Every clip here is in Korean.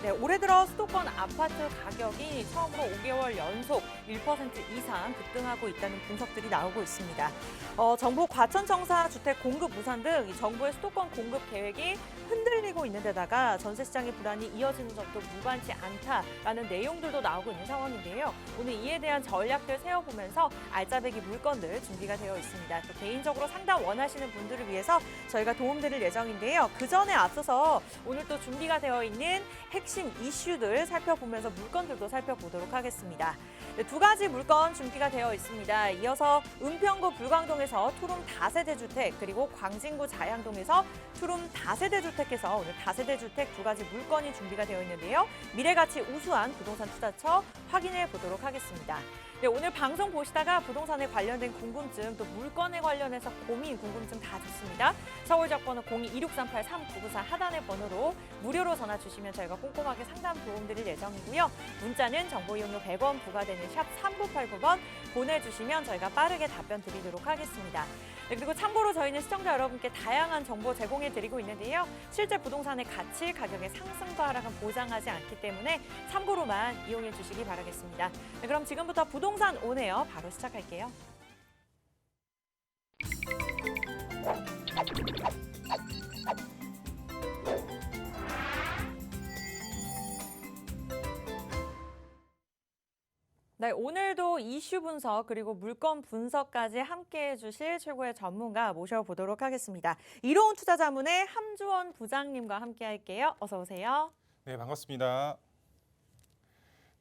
네, 올해 들어 수도권 아파트 가격이 처음으로 5개월 연속 1% 이상 급등하고 있다는 분석들이 나오고 있습니다. 정부 과천청사 주택 공급 무산 등 이 정부의 수도권 공급 계획이 흔들리고 있는 데다가 전세 시장의 불안이 이어지는 점도 무관치 않다라는 내용들도 나오고 있는 상황인데요. 오늘 이에 대한 전략들 세워보면서 알짜배기 물건들 준비가 되어 있습니다. 또 개인적으로 상담 원하시는 분들을 위해서 저희가 도움드릴 예정인데요. 그 전에 앞서서 오늘 또 준비가 되어 있는 핵심 이슈들 살펴보면서 물건들도 살펴보도록 하겠습니다. 네, 두 가지 물건 준비가 되어 있습니다. 이어서 은평구 불광동에서 투룸 다세대 주택, 그리고 광진구 자양동에서 투룸 다세대 주택에서 오늘 다세대 주택 두 가지 물건이 준비가 되어 있는데요. 미래가치 우수한 부동산 투자처 확인해 보도록 하겠습니다. 네, 오늘 방송 보시다가 부동산에 관련된 궁금증, 또 물건에 관련해서 고민, 궁금증 다 좋습니다. 서울적번호 02-2638-3994 하단의 번호로 무료로 전화 주시면 저희가 꼼꼼하게 상담 도움드릴 예정이고요. 문자는 정보 이용료 100원 부과되는 샵 3989번 보내주시면 저희가 빠르게 답변 드리도록 하겠습니다. 네, 그리고 참고로 저희는 시청자 여러분께 다양한 정보 제공해드리고 있는데요. 실제 부동산의 가치, 가격의 상승과 하락은 보장하지 않기 때문에 참고로만 이용해 주시기 바라겠습니다. 네, 그럼 지금부터 부동산 오네요. 바로 시작할게요. 네, 오늘도 이슈 분석 그리고 물건 분석까지 함께해 주실 최고의 전문가 모셔보도록 하겠습니다. 이로운 투자자문의 함주원 부장님과 함께할게요. 어서 오세요. 네, 반갑습니다.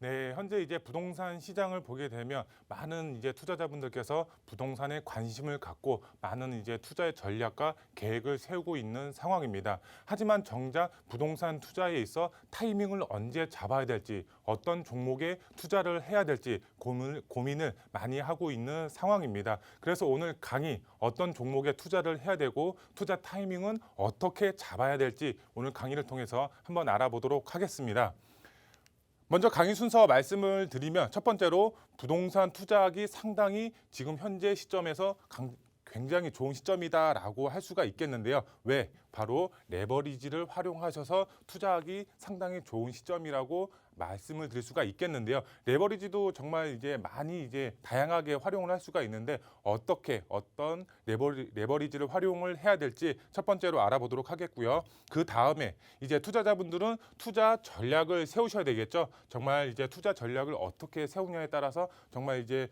네, 현재 이제 부동산 시장을 보게 되면 많은 이제 투자자분들께서 부동산에 관심을 갖고 많은 이제 투자의 전략과 계획을 세우고 있는 상황입니다. 하지만 정작 부동산 투자에 있어 타이밍을 언제 잡아야 될지, 어떤 종목에 투자를 해야 될지 고민을 많이 하고 있는 상황입니다. 그래서 오늘 강의 어떤 종목에 투자를 해야 되고 투자 타이밍은 어떻게 잡아야 될지 오늘 강의를 통해서 한번 알아보도록 하겠습니다. 먼저 강의 순서 말씀을 드리면 첫 번째로 부동산 투자하기 상당히 지금 현재 시점에서 굉장히 좋은 시점이다라고 할 수가 있겠는데요. 왜? 바로 레버리지를 활용하셔서 투자하기 상당히 좋은 시점이라고 말씀을 드릴 수가 있겠는데요. 레버리지도 정말 이제 많이 이제 다양하게 활용을 할 수가 있는데 어떤 레버리지를 활용을 해야 될지 첫 번째로 알아보도록 하겠고요. 그 다음에 이제 투자자분들은 투자 전략을 세우셔야 되겠죠. 정말 이제 투자 전략을 어떻게 세우냐에 따라서 정말 이제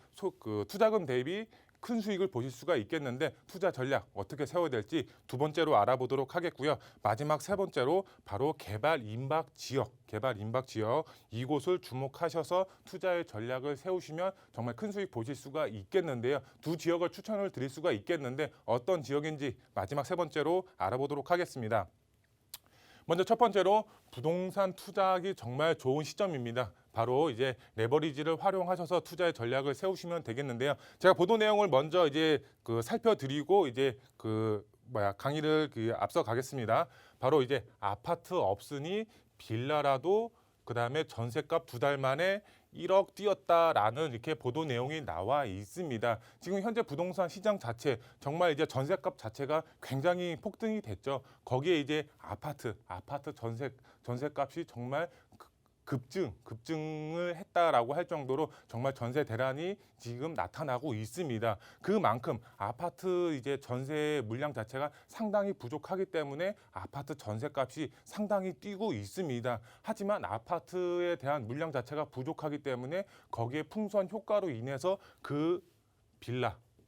투자금 대비 큰 수익을 보실 수가 있겠는데 투자 전략 어떻게 세워야 될지 두 번째로 알아보도록 하겠고요. 마지막 세 번째로 바로 개발 임박 지역 이곳을 주목하셔서 투자의 전략을 세우시면 정말 큰 수익 보실 수가 있겠는데요. 두 지역을 추천을 드릴 수가 있겠는데 어떤 지역인지 마지막 세 번째로 알아보도록 하겠습니다. 먼저 첫 번째로 부동산 투자하기 정말 좋은 시점입니다. 바로 이제 레버리지를 활용하셔서 투자의 전략을 세우시면 되겠는데요. 제가 보도 내용을 먼저 이제 살펴드리고 이제 강의를 앞서 가겠습니다. 바로 이제 아파트 없으니 빌라라도 그다음에 전셋값 2달 만에 1억 뛰었다라는 이렇게 보도 내용이 나와 있습니다. 지금 현재 부동산 시장 자체 정말 이제 전셋값 자체가 굉장히 폭등이 됐죠. 거기에 이제 아파트 전셋값이 정말 급증을 했다라고 할 정도로 정말 전세 대란이 지금 나타나고 있습니다. 그만큼 아파트 이제 전세 물량 자체가 상당히 부족하기 때문에 아파트 전세값이 상당히 뛰고 있습니다. 하지만 아파트에 대한 물량 자체가 부족하기 때문에 거기에 풍선 효과로 인해서 그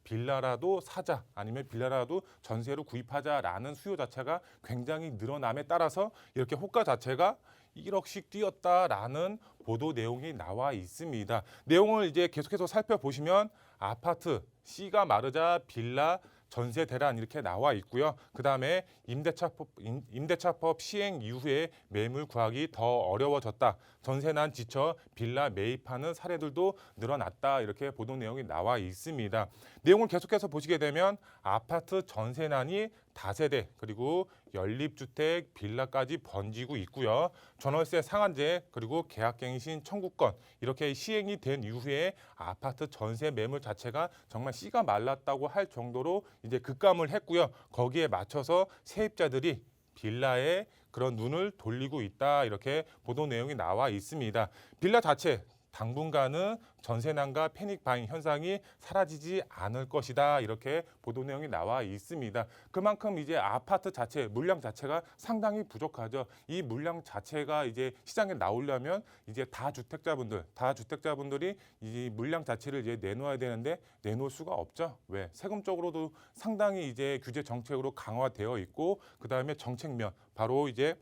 빌라라도 사자 아니면 빌라라도 전세로 구입하자라는 수요 자체가 굉장히 늘어남에 따라서 이렇게 호가 자체가 1억씩 뛰었다라는 보도 내용이 나와 있습니다. 내용을 이제 계속해서 살펴보시면 아파트, C가 마르자, 빌라, 전세 대란 이렇게 나와 있고요. 그다음에 임대차법 시행 이후에 매물 구하기 더 어려워졌다. 전세난 지쳐 빌라 매입하는 사례들도 늘어났다. 이렇게 보도 내용이 나와 있습니다. 내용을 계속해서 보시게 되면 아파트 전세난이 다세대 그리고 연립주택 빌라까지 번지고 있고요. 전월세 상한제 그리고 계약갱신 청구권 이렇게 시행이 된 이후에 아파트 전세 매물 자체가 정말 씨가 말랐다고 할 정도로 이제 급감을 했고요. 거기에 맞춰서 세입자들이 빌라에 그런 눈을 돌리고 있다. 이렇게 보도 내용이 나와 있습니다. 빌라 자체 당분간은 전세난과 패닉 바잉 현상이 사라지지 않을 것이다. 이렇게 보도 내용이 나와 있습니다. 그만큼 이제 아파트 자체, 물량 자체가 상당히 부족하죠. 이 물량 자체가 이제 시장에 나오려면 이제 다주택자분들이 이 물량 자체를 이제 내놓아야 되는데 내놓을 수가 없죠. 왜? 세금적으로도 상당히 이제 규제 정책으로 강화되어 있고 그다음에 정책면 바로 이제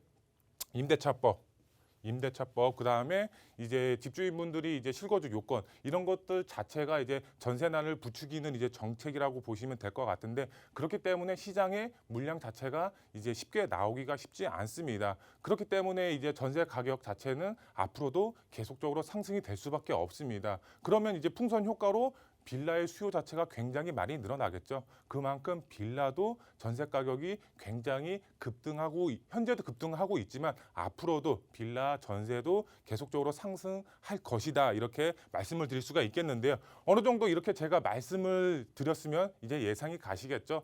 임대차법 그다음에 이제 집주인분들이 이제 실거주 요건 이런 것들 자체가 이제 전세난을 부추기는 이제 정책이라고 보시면 될 것 같은데 그렇기 때문에 시장에 물량 자체가 이제 쉽게 나오기가 쉽지 않습니다. 그렇기 때문에 이제 전세 가격 자체는 앞으로도 계속적으로 상승이 될 수밖에 없습니다. 그러면 이제 풍선 효과로 빌라의 수요 자체가 굉장히 많이 늘어나겠죠. 그만큼 빌라도 전세 가격이 굉장히 현재도 급등하고 있지만 앞으로도 빌라 전세도 계속적으로 상승할 것이다. 이렇게 말씀을 드릴 수가 있겠는데요. 어느 정도 이렇게 제가 말씀을 드렸으면 이제 예상이 가시겠죠.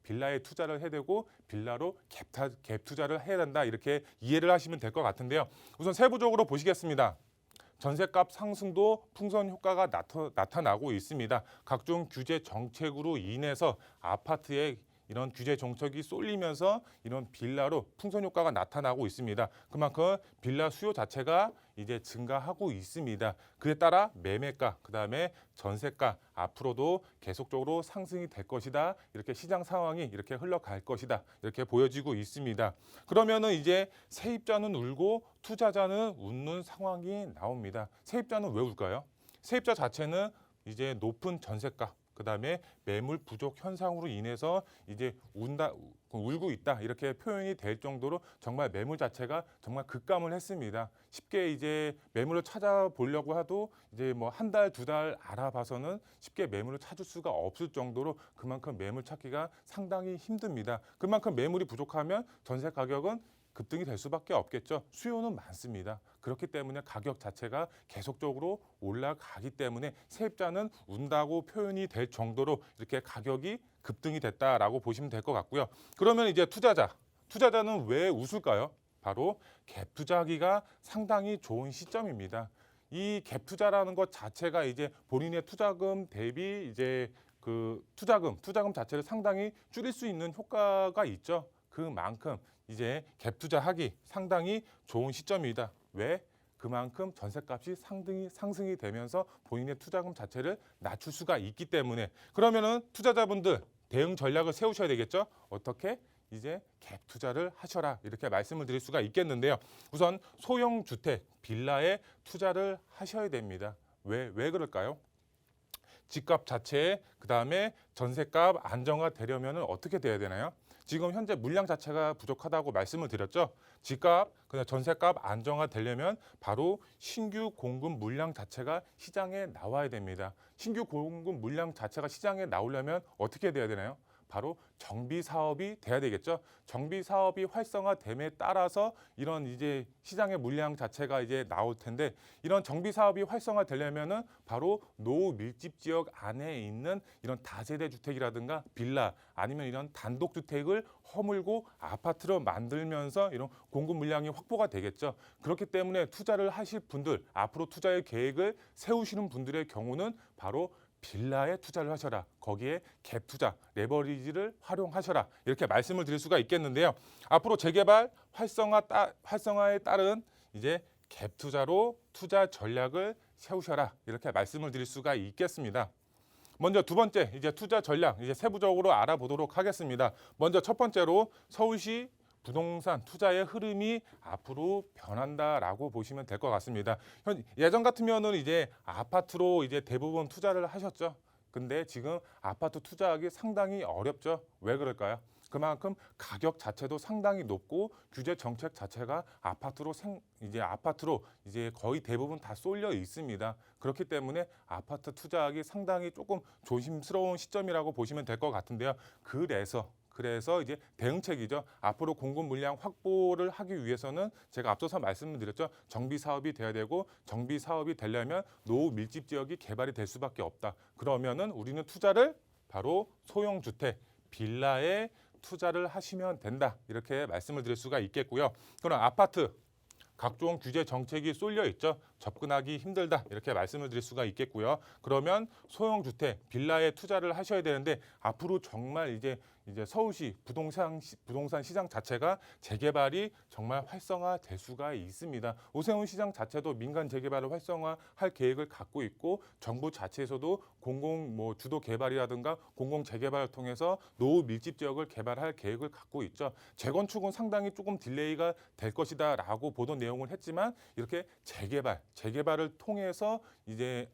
빌라에 투자를 해야 되고 빌라로 갭 투자를 해야 된다. 이렇게 이해를 하시면 될 것 같은데요. 우선 세부적으로 보시겠습니다. 전셋값 상승도 풍선 효과가 나타나고 있습니다. 각종 규제 정책으로 인해서 아파트에 이런 규제 정책이 쏠리면서 이런 빌라로 풍선 효과가 나타나고 있습니다. 그만큼 빌라 수요 자체가 이제 증가하고 있습니다. 그에 따라 매매가, 그다음에 전세가 앞으로도 계속적으로 상승이 될 것이다. 이렇게 시장 상황이 이렇게 흘러갈 것이다. 이렇게 보여지고 있습니다. 그러면은 이제 세입자는 울고 투자자는 웃는 상황이 나옵니다. 세입자는 왜 울까요? 세입자 자체는 이제 높은 전세가 그다음에 매물 부족 현상으로 인해서 이제 울고 있다 이렇게 표현이 될 정도로 정말 매물 자체가 정말 급감을 했습니다. 쉽게 이제 매물을 찾아보려고 해도 이제 뭐 한 달, 두 달 알아봐서는 쉽게 매물을 찾을 수가 없을 정도로 그만큼 매물 찾기가 상당히 힘듭니다. 그만큼 매물이 부족하면 전세 가격은 급등이 될 수밖에 없겠죠. 수요는 많습니다. 그렇기 때문에 가격 자체가 계속적으로 올라가기 때문에 세입자는 운다고 표현이 될 정도로 이렇게 가격이 급등이 됐다라고 보시면 될 것 같고요. 그러면 이제 투자자는 왜 웃을까요? 바로 갭 투자하기가 상당히 좋은 시점입니다. 이 갭 투자라는 것 자체가 이제 본인의 투자금 대비 이제 그 투자금 자체를 상당히 줄일 수 있는 효과가 있죠. 그만큼 이제 갭 투자하기 상당히 좋은 시점이다. 왜? 그만큼 전셋값이 상승이 되면서 본인의 투자금 자체를 낮출 수가 있기 때문에 그러면은 투자자분들 대응 전략을 세우셔야 되겠죠. 어떻게? 이제 갭 투자를 하셔라 이렇게 말씀을 드릴 수가 있겠는데요. 우선 소형 주택 빌라에 투자를 하셔야 됩니다. 왜 그럴까요? 집값 자체에 그다음에 전셋값 안정화되려면 어떻게 돼야 되나요? 지금 현재 물량 자체가 부족하다고 말씀을 드렸죠. 집값, 그다음 전셋값 안정화되려면 바로 신규 공급 물량 자체가 시장에 나와야 됩니다. 신규 공급 물량 자체가 시장에 나오려면 어떻게 돼야 되나요? 바로 정비 사업이 돼야 되겠죠. 정비 사업이 활성화됨에 따라서 이런 이제 시장의 물량 자체가 이제 나올 텐데 이런 정비 사업이 활성화되려면은 바로 노후 밀집 지역 안에 있는 이런 다세대 주택이라든가 빌라 아니면 이런 단독 주택을 허물고 아파트로 만들면서 이런 공급 물량이 확보가 되겠죠. 그렇기 때문에 투자를 하실 분들, 앞으로 투자의 계획을 세우시는 분들의 경우는 바로 빌라에 투자를 하셔라. 거기에 갭 투자, 레버리지를 활용하셔라. 이렇게 말씀을 드릴 수가 있겠는데요. 앞으로 재개발 활성화에 따른 이제 갭 투자로 투자 전략을 세우셔라. 이렇게 말씀을 드릴 수가 있겠습니다. 먼저 두 번째 이제 투자 전략 이제 세부적으로 알아보도록 하겠습니다. 먼저 첫 번째로 서울시 부동산 투자의 흐름이 앞으로 변한다라고 보시면 될 것 같습니다. 예전 같으면은 이제 아파트로 이제 대부분 투자를 하셨죠. 근데 지금 아파트 투자하기 상당히 어렵죠. 왜 그럴까요? 그만큼 가격 자체도 상당히 높고 규제 정책 자체가 아파트로 이제 거의 대부분 다 쏠려 있습니다. 그렇기 때문에 아파트 투자하기 상당히 조금 조심스러운 시점이라고 보시면 될 것 같은데요. 그래서 이제 대응책이죠. 앞으로 공급 물량 확보를 하기 위해서는 제가 앞서서 말씀드렸죠. 정비 사업이 돼야 되고 정비 사업이 되려면 노후 밀집 지역이 개발이 될 수밖에 없다. 그러면은 우리는 투자를 바로 소형 주택, 빌라에 투자를 하시면 된다. 이렇게 말씀을 드릴 수가 있겠고요. 그럼 아파트 각종 규제 정책이 쏠려 있죠. 접근하기 힘들다. 이렇게 말씀을 드릴 수가 있겠고요. 그러면 소형 주택, 빌라에 투자를 하셔야 되는데 앞으로 정말 이제 서울시 부동산 시장 자체가 재개발이 정말 활성화될 수가 있습니다. 오세훈 시장 자체도 민간 재개발을 활성화할 계획을 갖고 있고 정부 자체에서도 공공 주도 개발이라든가 공공 재개발을 통해서 노후 밀집 지역을 개발할 계획을 갖고 있죠. 재건축은 상당히 조금 딜레이가 될 것이다라고 보던 내용을 했지만 이렇게 재개발을 통해서 이제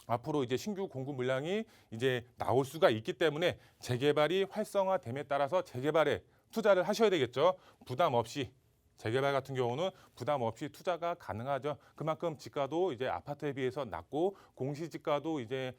앞으로 이제 신규 공급 물량이 이제 나올 수가 있기 때문에 재개발이 활성화됨에 따라서 재개발에 투자를 하셔야 되겠죠. 부담 없이 재개발 같은 경우는 부담 없이 투자가 가능하죠. 그만큼 지가도 이제 아파트에 비해서 낮고 공시지가도 이제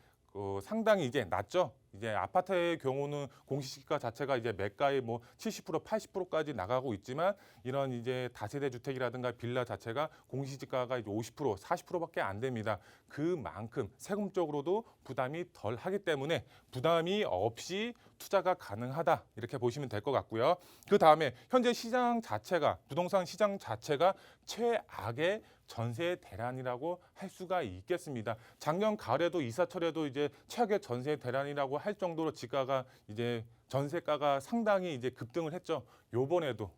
상당히 이제 낮죠. 이제 아파트의 경우는 공시지가 자체가 이제 매가의 70%, 80%까지 나가고 있지만 이런 이제 다세대 주택이라든가 빌라 자체가 공시지가가 이제 50%, 40%밖에 안 됩니다. 그만큼 세금적으로도 부담이 덜 하기 때문에 부담이 없이 투자가 가능하다. 이렇게 보시면 될 것 같고요. 그 다음에 현재 시장 자체가 부동산 시장 자체가 최악의 전세 대란이라고 할 수가 있겠습니다. 작년 가을에도 이사철에도 이제 최악의 전세 대란이라고 할 정도로 지가가 이제 전세가가 상당히 이제 급등을 했죠. 요번에도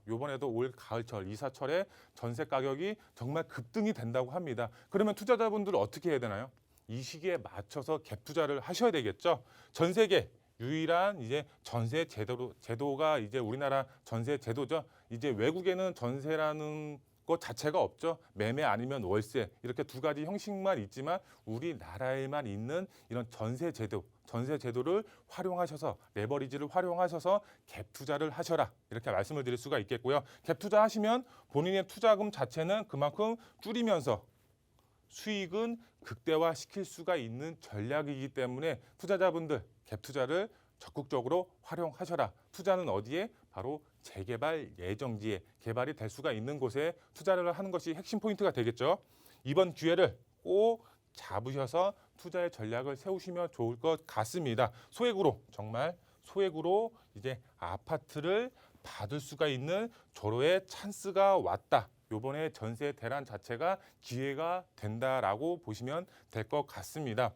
올 가을철 이사철에 전세 가격이 정말 급등이 된다고 합니다. 그러면 투자자분들 어떻게 해야 되나요? 이 시기에 맞춰서 갭 투자를 하셔야 되겠죠. 전 세계 유일한 이제 전세 제도가 이제 우리나라 전세 제도죠. 이제 외국에는 전세라는 것 자체가 없죠. 매매 아니면 월세 이렇게 두 가지 형식만 있지만 우리나라에만 있는 이런 전세 제도를 활용하셔서 레버리지를 활용하셔서 갭 투자를 하셔라 이렇게 말씀을 드릴 수가 있겠고요. 갭 투자하시면 본인의 투자금 자체는 그만큼 줄이면서 수익은 극대화시킬 수가 있는 전략이기 때문에 투자자분들 갭 투자를 적극적으로 활용하셔라. 투자는 어디에? 바로 재개발 예정지에 개발이 될 수가 있는 곳에 투자를 하는 것이 핵심 포인트가 되겠죠. 이번 기회를 꼭 잡으셔서 투자의 전략을 세우시면 좋을 것 같습니다. 정말 소액으로 이제 아파트를 받을 수가 있는 절호의 찬스가 왔다. 요번에 전세 대란 자체가 기회가 된다라고 보시면 될 것 같습니다.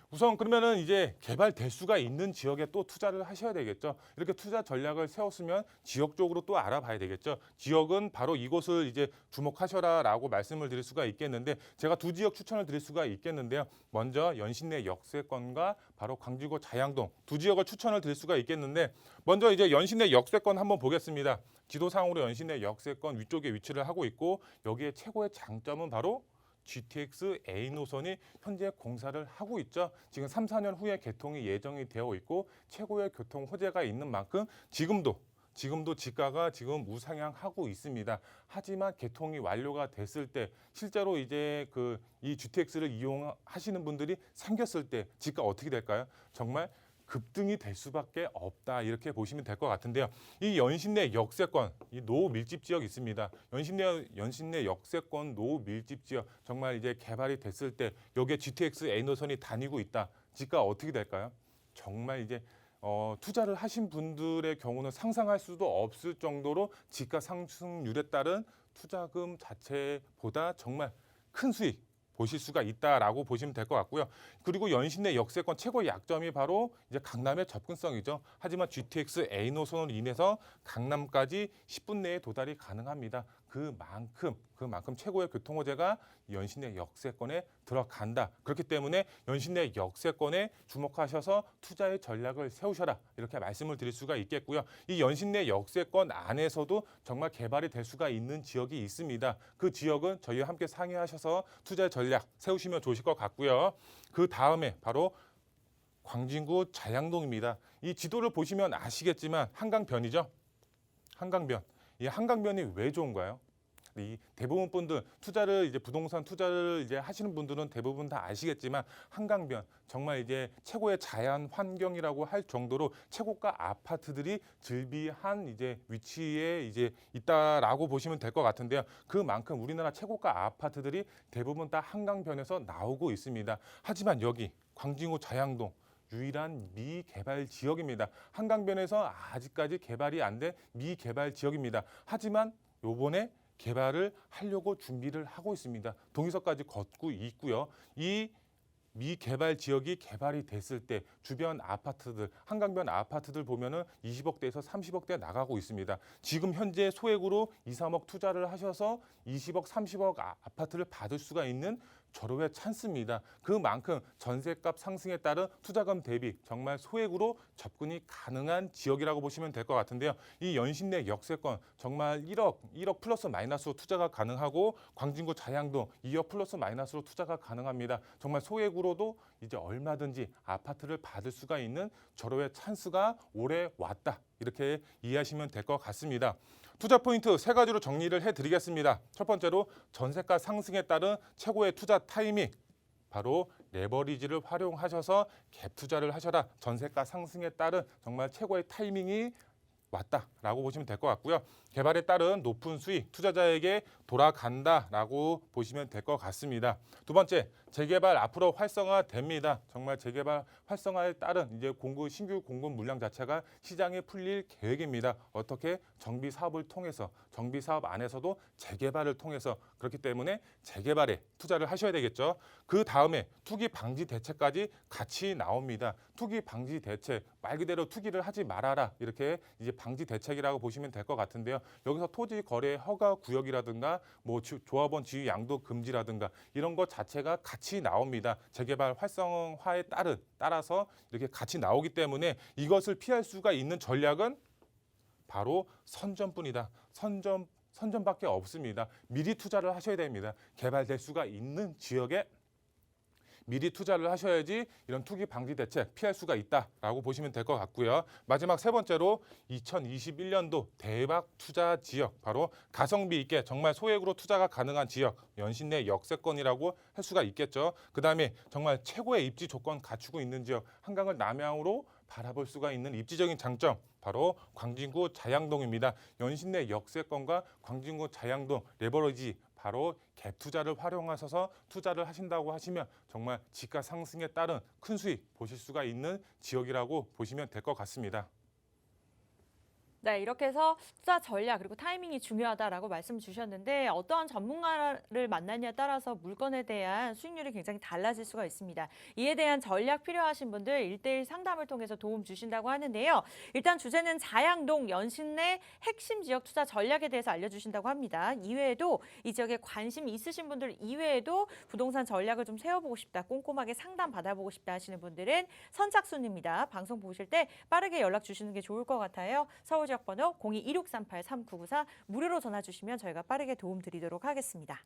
우선 그러면은 이제 개발될 수가 있는 지역에 또 투자를 하셔야 되겠죠. 이렇게 투자 전략을 세웠으면 지역적으로 또 알아봐야 되겠죠. 지역은 바로 이곳을 이제 주목하셔라라고 말씀을 드릴 수가 있겠는데 제가 두 지역 추천을 드릴 수가 있겠는데요. 먼저 연신내 역세권과 바로 광주구 자양동 두 지역을 추천을 드릴 수가 있겠는데 먼저 이제 연신내 역세권 한번 보겠습니다. 지도상으로 연신내 역세권 위쪽에 위치를 하고 있고 여기에 최고의 장점은 바로 GTX A 노선이 현재 공사를 하고 있죠. 지금 3, 4년 후에 개통이 예정이 되어 있고 최고의 교통 호재가 있는 만큼 지금도 지가가 지금 우상향하고 있습니다. 하지만 개통이 완료가 됐을 때 실제로 이제 이 GTX를 이용하시는 분들이 생겼을 때 지가 어떻게 될까요? 정말 급등이 될 수밖에 없다 이렇게 보시면 될 것 같은데요. 이 연신내 역세권, 이 노후 밀집 지역 있습니다. 연신내 역세권 노후 밀집 지역 정말 이제 개발이 됐을 때 여기에 GTX A 노선이 다니고 있다. 지가 어떻게 될까요? 정말 이제 투자를 하신 분들의 경우는 상상할 수도 없을 정도로 지가 상승률에 따른 투자금 자체보다 정말 큰 수익 보실 수가 있다라고 보시면 될 것 같고요. 그리고 연신내 역세권 최고의 약점이 바로 이제 강남의 접근성이죠. 하지만 GTX A 노선으로 인해서 강남까지 10분 내에 도달이 가능합니다. 그만큼 최고의 교통 호재가 연신내 역세권에 들어간다. 그렇기 때문에 연신내 역세권에 주목하셔서 투자의 전략을 세우셔라. 이렇게 말씀을 드릴 수가 있겠고요. 이 연신내 역세권 안에서도 정말 개발이 될 수가 있는 지역이 있습니다. 그 지역은 저희와 함께 상의하셔서 투자의 전략 세우시면 좋으실 것 같고요. 그 다음에 바로 광진구 자양동입니다. 이 지도를 보시면 아시겠지만 한강변이죠. 한강변. 이 한강변이 왜 좋은가요? 이 대부분 분들 부동산 투자를 이제 하시는 분들은 대부분 다 아시겠지만 한강변 정말 이제 최고의 자연 환경이라고 할 정도로 최고가 아파트들이 즐비한 이제 위치에 이제 있다라고 보시면 될 것 같은데요. 그만큼 우리나라 최고가 아파트들이 대부분 다 한강변에서 나오고 있습니다. 하지만 여기 광진구 자양동 유일한 미개발 지역입니다. 한강변에서 아직까지 개발이 안 된 미개발 지역입니다. 하지만 요번에 개발을 하려고 준비를 하고 있습니다. 동의서까지 걷고 있고요. 이 미개발 지역이 개발이 됐을 때 주변 아파트들, 한강변 아파트들 보면은 20억대에서 30억대 나가고 있습니다. 지금 현재 소액으로 2, 3억 투자를 하셔서 20억, 30억 아파트를 받을 수가 있는 절호의 찬스입니다. 그만큼 전세값 상승에 따른 투자금 대비 정말 소액으로 접근이 가능한 지역이라고 보시면 될 것 같은데요. 이 연신내 역세권 정말 1억 플러스 마이너스로 투자가 가능하고 광진구 자양동 2억 플러스 마이너스로 투자가 가능합니다. 정말 소액으로도 이제 얼마든지 아파트를 받을 수가 있는 절호의 찬스가 올해 왔다. 이렇게 이해하시면 될 것 같습니다. 투자 포인트 세 가지로 정리를 해드리겠습니다. 첫 번째로 전세가 상승에 따른 최고의 투자 타이밍. 바로 레버리지를 활용하셔서 갭 투자를 하셔라. 전세가 상승에 따른 정말 최고의 타이밍이 왔다라고 보시면 될 것 같고요. 개발에 따른 높은 수익 투자자에게 돌아간다라고 보시면 될 것 같습니다. 두 번째, 재개발 앞으로 활성화됩니다. 정말 재개발 활성화에 따른 이제 신규 공급 물량 자체가 시장에 풀릴 계획입니다. 어떻게 정비 사업을 통해서 정비 사업 안에서도 재개발을 통해서 그렇기 때문에 재개발에 투자를 하셔야 되겠죠. 그 다음에 투기 방지 대책까지 같이 나옵니다. 투기 방지 대책 말 그대로 투기를 하지 말아라 이렇게 이제 방지 대책이라고 보시면 될 것 같은데요. 여기서 토지 거래 허가 구역이라든가 뭐 조합원 지위 양도 금지라든가 이런 것 자체가 같이 나옵니다. 재개발 활성화에 따라서 이렇게 같이 나오기 때문에 이것을 피할 수가 있는 전략은 바로 선점뿐이다. 선점밖에 없습니다. 미리 투자를 하셔야 됩니다. 개발될 수가 있는 지역에 미리 투자를 하셔야지 이런 투기 방지 대책 피할 수가 있다라고 보시면 될 것 같고요. 마지막 세 번째로 2021년도 대박 투자 지역 바로 가성비 있게 정말 소액으로 투자가 가능한 지역 연신내 역세권이라고 할 수가 있겠죠. 그다음에 정말 최고의 입지 조건 갖추고 있는 지역 한강을 남향으로 바라볼 수가 있는 입지적인 장점 바로 광진구 자양동입니다. 연신내 역세권과 광진구 자양동 레버리지 바로 갭 투자를 활용하셔서 투자를 하신다고 하시면 정말 지가 상승에 따른 큰 수익 보실 수가 있는 지역이라고 보시면 될 것 같습니다. 네, 이렇게 해서 투자 전략 그리고 타이밍이 중요하다라고 말씀 주셨는데 어떠한 전문가를 만나냐에 따라서 물건에 대한 수익률이 굉장히 달라질 수가 있습니다. 이에 대한 전략 필요하신 분들 1:1 상담을 통해서 도움 주신다고 하는데요. 일단 주제는 자양동 연신내 핵심 지역 투자 전략에 대해서 알려주신다고 합니다. 이외에도 이 지역에 관심 있으신 분들 이외에도 부동산 전략을 좀 세워보고 싶다, 꼼꼼하게 상담 받아보고 싶다 하시는 분들은 선착순입니다. 방송 보실 때 빠르게 연락 주시는 게 좋을 것 같아요. 서울 지역 번호 02-2638-3994 무료로 전화 주시면 저희가 빠르게 도움 드리도록 하겠습니다.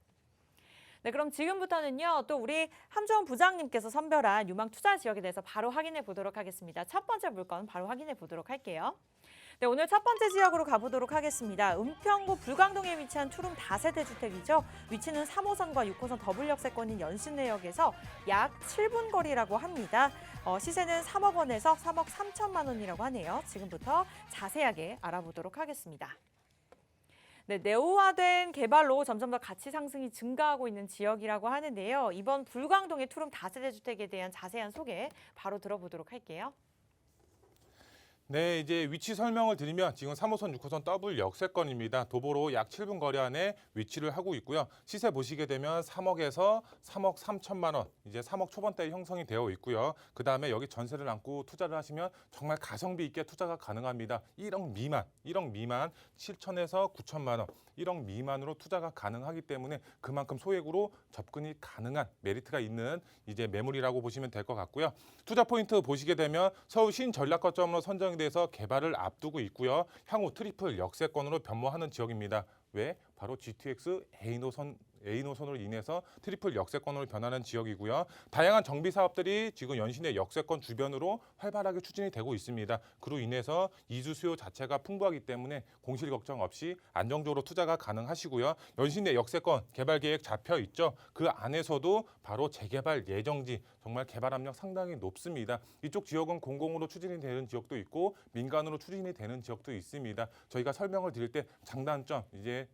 네, 그럼 지금부터는요. 또 우리 함주원 부장님께서 선별한 유망 투자 지역에 대해서 바로 확인해 보도록 하겠습니다. 첫 번째 물건 바로 확인해 보도록 할게요. 네, 오늘 첫 번째 지역으로 가보도록 하겠습니다. 은평구 불광동에 위치한 투룸 다세대 주택이죠. 위치는 3호선과 6호선 더블 역세권인 연신내역에서 약 7분 거리라고 합니다. 시세는 3억 원에서 3억 3천만 원이라고 하네요. 지금부터 자세하게 알아보도록 하겠습니다. 네, 내후화된 개발로 점점 더 가치 상승이 증가하고 있는 지역이라고 하는데요. 이번 불광동의 투룸 다세대 주택에 대한 자세한 소개 바로 들어보도록 할게요. 네, 이제 위치 설명을 드리면 지금 3호선, 6호선 더블 역세권입니다. 도보로 약 7분 거리 안에 위치를 하고 있고요. 시세 보시게 되면 3억에서 3억 3천만 원, 이제 3억 초반대에 형성이 되어 있고요. 그다음에 여기 전세를 안고 투자를 하시면 정말 가성비 있게 투자가 가능합니다. 1억 미만 7천에서 9천만 원, 1억 미만으로 투자가 가능하기 때문에 그만큼 소액으로 접근이 가능한 메리트가 있는 이제 매물이라고 보시면 될 것 같고요. 투자 포인트 보시게 되면 서울 신전략거점으로 선정이 돼서 개발을 앞두고 있고요. 향후 트리플 역세권으로 변모하는 지역입니다. 왜? 바로 GTX A노선으로 인해서 트리플 역세권으로 변하는 지역이고요. 다양한 정비 사업들이 지금 연신내 역세권 주변으로 활발하게 추진이 되고 있습니다. 그로 인해서 이주 수요 자체가 풍부하기 때문에 공실 걱정 없이 안정적으로 투자가 가능하시고요. 연신내 역세권 개발 계획 잡혀 있죠. 그 안에서도 바로 재개발 예정지 정말 개발 압력 상당히 높습니다. 이쪽 지역은 공공으로 추진이 되는 지역도 있고 민간으로 추진이 되는 지역도 있습니다. 저희가 설명을 드릴 때 장단점 이제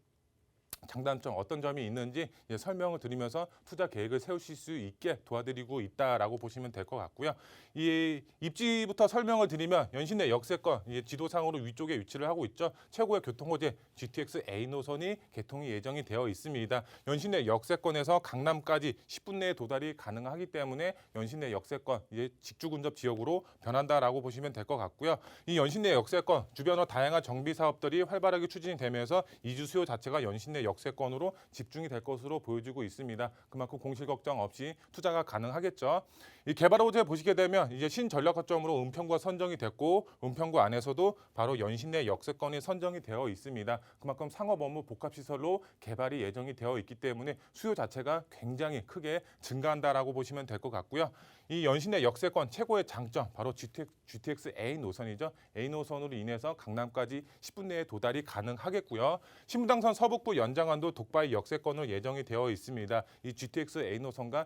장단점 어떤 점이 있는지 설명을 드리면서 투자 계획을 세우실 수 있게 도와드리고 있다라고 보시면 될 것 같고요. 이 입지부터 설명을 드리면 연신내 역세권 지도상으로 위쪽에 위치를 하고 있죠. 최고의 교통호재 GTX A 노선이 개통이 예정이 되어 있습니다. 연신내 역세권에서 강남까지 10분 내에 도달이 가능하기 때문에 연신내 역세권 직주 근접 지역으로 변한다라고 보시면 될 것 같고요. 이 연신내 역세권 주변으로 다양한 정비 사업들이 활발하게 추진이 되면서 이주 수요 자체가 연신내 역세권으로 집중이 될 것으로 보여지고 있습니다. 그만큼 공실 걱정 없이 투자가 가능하겠죠. 이 개발 호재 보시게 되면 이제 신전략 거점으로 은평구가 선정이 됐고 은평구 안에서도 바로 연신내 역세권이 선정이 되어 있습니다. 그만큼 상업 업무 복합 시설로 개발이 예정이 되어 있기 때문에 수요 자체가 굉장히 크게 증가한다라고 보시면 될 것 같고요. 이 연신내 역세권 최고의 장점 바로 GTX A 노선이죠. A 노선으로 인해서 강남까지 10분 내에 도달이 가능하겠고요. 신분당선 서북부 연장안도 독바이 역세권으로 예정이 되어 있습니다. 이 GTX A 노선과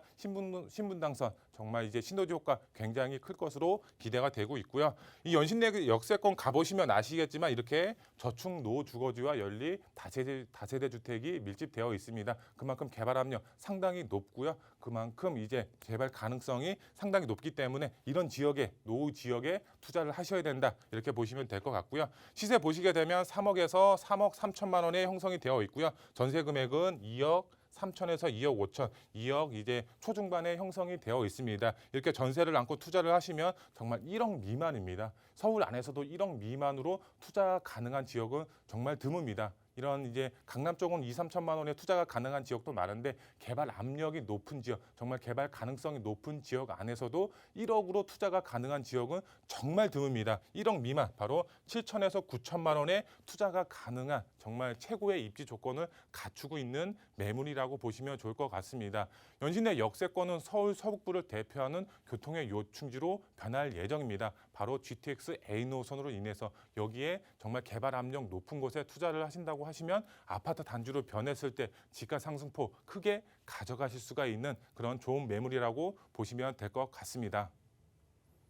신분당선 정말 이제 시너지 효과 굉장히 클 것으로 기대가 되고 있고요. 이 연신내 역세권 가보시면 아시겠지만 이렇게 저축 노주거지와 연립 다세대 주택이 밀집되어 있습니다. 그만큼 개발 압력 상당히 높고요. 그만큼 이제 개발 가능성이 상당히 높기 때문에 이런 지역에 노후 지역에 투자를 하셔야 된다 이렇게 보시면 될 것 같고요. 시세 보시게 되면 3억에서 3억 3천만 원에 형성이 되어 있고요. 전세 금액은 2억 3천에서 2억 5천, 2억 이제 초중반에 형성이 되어 있습니다. 이렇게 전세를 안고 투자를 하시면 정말 1억 미만입니다. 서울 안에서도 1억 미만으로 투자 가능한 지역은 정말 드뭅니다. 이런 이제 강남 쪽은 2, 3천만 원에 투자가 가능한 지역도 많은데 개발 압력이 높은 지역, 정말 개발 가능성이 높은 지역 안에서도 1억으로 투자가 가능한 지역은 정말 드뭅니다. 1억 미만, 바로 7천에서 9천만 원에 투자가 가능한 정말 최고의 입지 조건을 갖추고 있는 매물이라고 보시면 좋을 것 같습니다. 연신내 역세권은 서울 서북부를 대표하는 교통의 요충지로 변할 예정입니다. 바로 GTX A 노선으로 인해서 여기에 정말 개발 압력 높은 곳에 투자를 하신다고 하시면 아파트 단지로 변했을 때 지가 상승폭 크게 가져가실 수가 있는 그런 좋은 매물이라고 보시면 될 것 같습니다.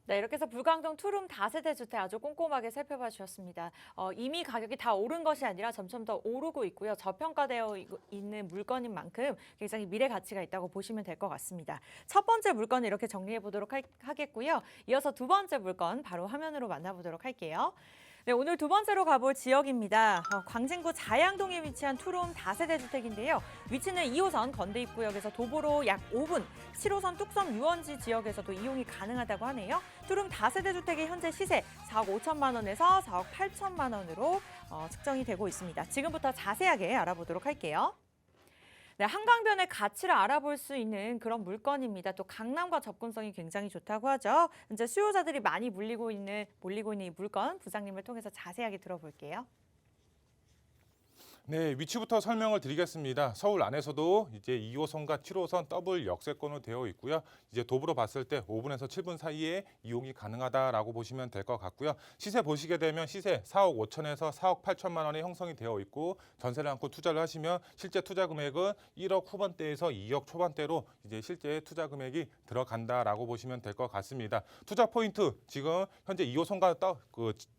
네, 이렇게 해서 불광동 투룸 다세대 주택 아주 꼼꼼하게 살펴봐 주셨습니다. 이미 가격이 다 오른 것이 아니라 점점 더 오르고 있고요. 저평가되어 있는 물건인 만큼 굉장히 미래 가치가 있다고 보시면 될 것 같습니다. 첫 번째 물건을 이렇게 정리해 보도록 하겠고요. 이어서 두 번째 물건 바로 화면으로 만나보도록 할게요. 네, 오늘 두 번째로 가볼 지역입니다. 광진구 자양동에 위치한 투룸 다세대 주택인데요. 위치는 2호선 건대입구역에서 도보로 약 5분, 7호선 뚝섬 유원지 지역에서도 이용이 가능하다고 하네요. 투룸 다세대 주택의 현재 시세 4억 5천만 원에서 4억 8천만 원으로 측정이 되고 있습니다. 지금부터 자세하게 알아보도록 할게요. 네, 한강변의 가치를 알아볼 수 있는 그런 물건입니다. 또 강남과 접근성이 굉장히 좋다고 하죠. 현재 수요자들이 많이 몰리고 있는 이 물건 부장님을 통해서 자세하게 들어볼게요. 네, 위치부터 설명을 드리겠습니다. 서울 안에서도 이제 2호선과 7호선 더블 역세권으로 되어 있고요. 이제 도보로 봤을 때 5분에서 7분 사이에 이용이 가능하다라고 보시면 될 것 같고요. 시세 보시게 되면 시세 4억 5천에서 4억 8천만 원에 형성이 되어 있고 전세를 안고 투자를 하시면 실제 투자 금액은 1억 후반대에서 2억 초반대로 이제 실제 투자 금액이 들어간다라고 보시면 될 것 같습니다. 투자 포인트 지금 현재 2호선과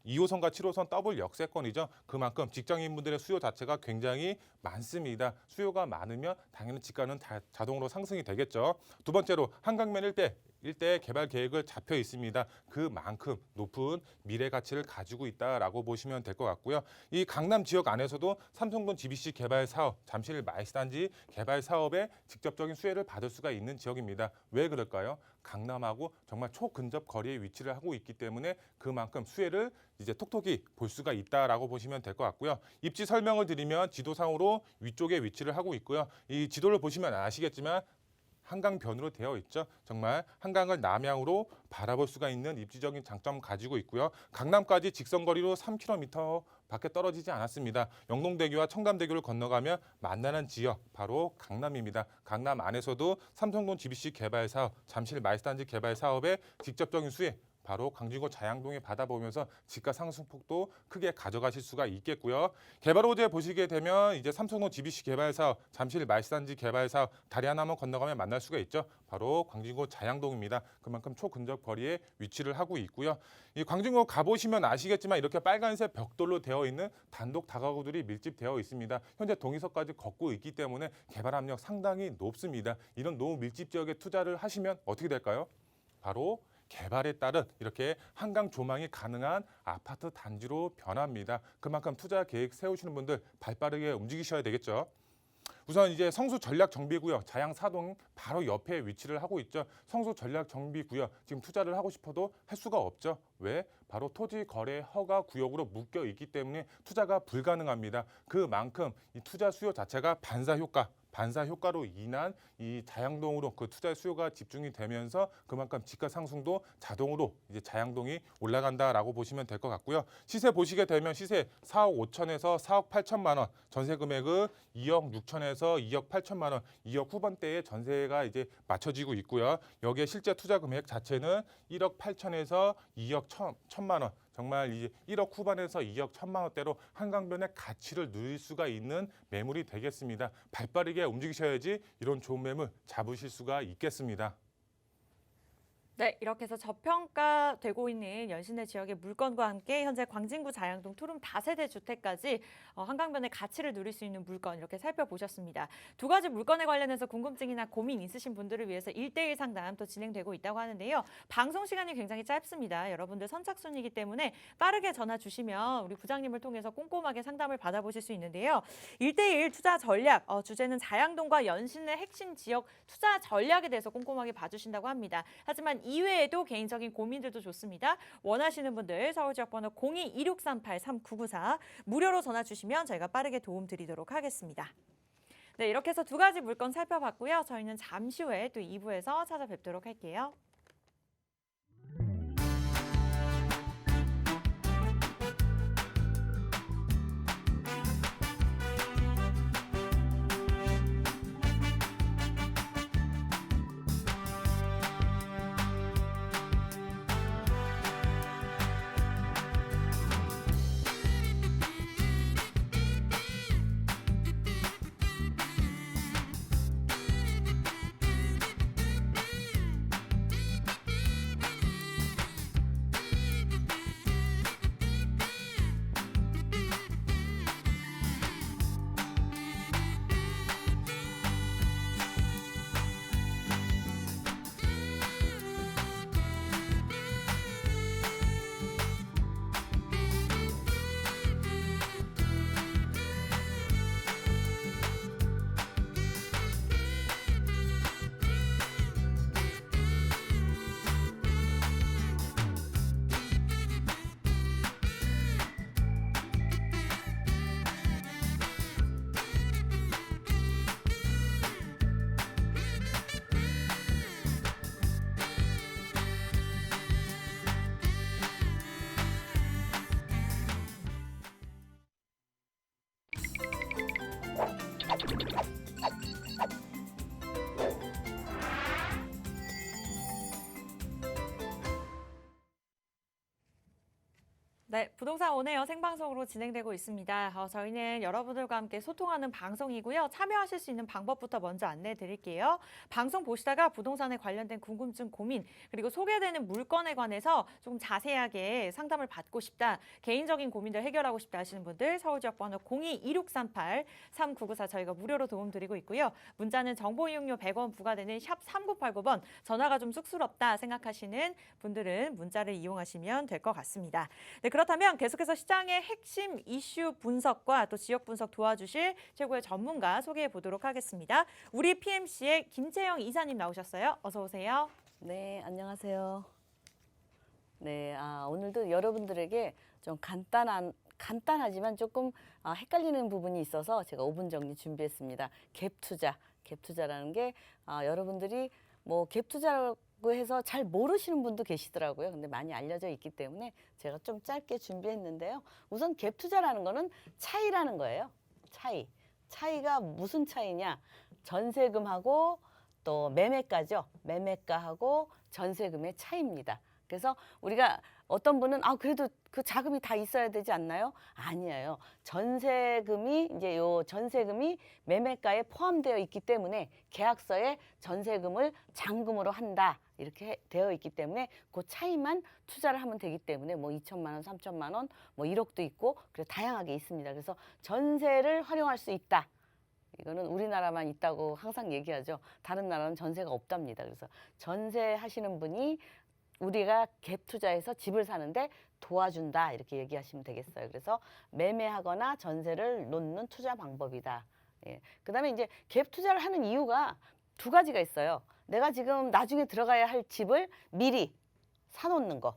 7호선 더블 역세권이죠. 그만큼 직장인분들의 수요 자체가 굉장히 많습니다. 수요가 많으면 당연히 지가는 자동으로 상승이 되겠죠. 두 번째로 한강변 일대 개발 계획을 잡혀 있습니다. 그만큼 높은 미래 가치를 가지고 있다라고 보시면 될 것 같고요. 이 강남 지역 안에서도 삼성동 GBC 개발 사업, 잠실 마이스단지 개발 사업에 직접적인 수혜를 받을 수가 있는 지역입니다. 왜 그럴까요? 강남하고 정말 초근접 거리에 위치를 하고 있기 때문에 그만큼 수혜를 이제 톡톡히 볼 수가 있다라고 보시면 될 것 같고요. 입지 설명을 드리면 지도상으로 위쪽에 위치를 하고 있고요. 이 지도를 보시면 아시겠지만 한강변으로 되어 있죠. 정말 한강을 남향으로 바라볼 수가 있는 입지적인 장점 가지고 있고요. 강남까지 직선거리로 3km 밖에 떨어지지 않았습니다. 영동대교와 청담대교를 건너가면 만나는 지역 바로 강남입니다. 강남 안에서도 삼성동 GBC 개발 사업, 잠실 마이스단지 개발 사업에 직접적인 수혜 바로 광진구 자양동에 받아보면서 집가 상승폭도 크게 가져가실 수가 있겠고요. 개발 호재 보시게 되면 이제 삼성동 GBC 개발 사업, 잠실 말산지 개발 사업 다리 하나만 건너가면 만날 수가 있죠. 바로 광진구 자양동입니다. 그만큼 초근접 거리에 위치를 하고 있고요. 이 광진구 가보시면 아시겠지만 이렇게 빨간색 벽돌로 되어 있는 단독 다가구들이 밀집되어 있습니다. 현재 동의서까지 걷고 있기 때문에 개발 압력 상당히 높습니다. 이런 노밀집 지역에 투자를 하시면 어떻게 될까요? 바로 개발에 따른 이렇게 한강 조망이 가능한 아파트 단지로 변합니다. 그만큼 투자 계획 세우시는 분들 발빠르게 움직이셔야 되겠죠. 우선 이제 성수 전략 정비구역 자양 사동 바로 옆에 위치를 하고 있죠. 성수 전략 정비구역 지금 투자를 하고 싶어도 할 수가 없죠. 왜? 바로 토지 거래 허가 구역으로 묶여 있기 때문에 투자가 불가능합니다. 그만큼 이 투자 수요 자체가 반사 효과로 인한 이 자양동으로 그 투자 수요가 집중이 되면서 그만큼 집가 상승도 자동으로 이제 자양동이 올라간다라고 보시면 될 것 같고요. 시세 보시게 되면 시세 4억 5천에서 4억 8천만 원, 전세 금액은 2억 6천에서 2억 8천만 원, 2억 후반대에 전세가 이제 맞춰지고 있고요. 여기에 실제 투자 금액 자체는 1억 8천에서 2억 1천만 원. 정말 이제 1억 후반에서 2억 1천만 원대로 한강변의 가치를 누릴 수가 있는 매물이 되겠습니다. 발빠르게 움직이셔야지 이런 좋은 매물 잡으실 수가 있겠습니다. 네, 이렇게 해서 저평가되고 있는 연신내 지역의 물건과 함께 현재 광진구 자양동 투룸 다세대 주택까지 한강변의 가치를 누릴 수 있는 물건 이렇게 살펴보셨습니다. 두 가지 물건에 관련해서 궁금증이나 고민 있으신 분들을 위해서 1대1 상담 또 진행되고 있다고 하는데요. 방송 시간이 굉장히 짧습니다. 여러분들 선착순이기 때문에 빠르게 전화 주시면 우리 부장님을 통해서 꼼꼼하게 상담을 받아보실 수 있는데요. 1대1 투자 전략, 주제는 자양동과 연신내 핵심 지역 투자 전략에 대해서 꼼꼼하게 봐주신다고 합니다. 하지만 이외에도 개인적인 고민들도 좋습니다. 원하시는 분들 서울지역번호 02-2638-3994 무료로 전화 주시면 저희가 빠르게 도움 드리도록 하겠습니다. 네, 이렇게 해서 두 가지 물건 살펴봤고요. 저희는 잠시 후에 또 2부에서 찾아뵙도록 할게요. 네, 부동산 온에어 생방송으로 진행되고 있습니다. 저희는 여러분들과 함께 소통하는 방송이고요. 참여하실 수 있는 방법부터 먼저 안내해 드릴게요. 방송 보시다가 부동산에 관련된 궁금증, 고민, 그리고 소개되는 물건에 관해서 좀 자세하게 상담을 받고 싶다, 개인적인 고민들 해결하고 싶다 하시는 분들 서울지역번호 02-2638-3994 저희가 무료로 도움 드리고 있고요. 문자는 정보 이용료 100원 부과되는 샵 3989번, 전화가 좀 쑥스럽다 생각하시는 분들은 문자를 이용하시면 될 것 같습니다. 네, 그렇다면 계속해서 시장의 핵심 이슈 분석과 또 지역 분석 도와주실 최고의 전문가 소개해 보도록 하겠습니다. 우리 PMC의 김채영 이사님 나오셨어요. 어서 오세요. 네, 안녕하세요. 네, 오늘도 여러분들에게 좀 간단하지만 조금 헷갈리는 부분이 있어서 제가 5분 정리 준비했습니다. 갭투자라는 게 여러분들이 뭐 갭투자라고 해서 잘 모르시는 분도 계시더라고요. 근데 많이 알려져 있기 때문에 제가 좀 짧게 준비했는데요. 우선 갭투자라는 거는 차이라는 거예요. 차이가 무슨 차이냐? 전세금하고 또 매매가죠. 매매가하고 전세금의 차이입니다. 그래서 우리가 어떤 분은 그래도 그 자금이 다 있어야 되지 않나요? 아니에요. 전세금이 이제 요 전세금이 매매가에 포함되어 있기 때문에 계약서에 전세금을 잔금으로 한다 이렇게 되어 있기 때문에 그 차이만 투자를 하면 되기 때문에 뭐 2천만 원, 3천만 원, 뭐 1억도 있고 그래 다양하게 있습니다. 그래서 전세를 활용할 수 있다. 이거는 우리나라만 있다고 항상 얘기하죠. 다른 나라는 전세가 없답니다. 그래서 전세 하시는 분이 우리가 갭 투자해서 집을 사는데 도와준다 이렇게 얘기하시면 되겠어요. 그래서 매매하거나 전세를 놓는 투자 방법이다. 예. 그다음에 이제 갭 투자를 하는 이유가 두 가지가 있어요. 내가 지금 나중에 들어가야 할 집을 미리 사놓는 거.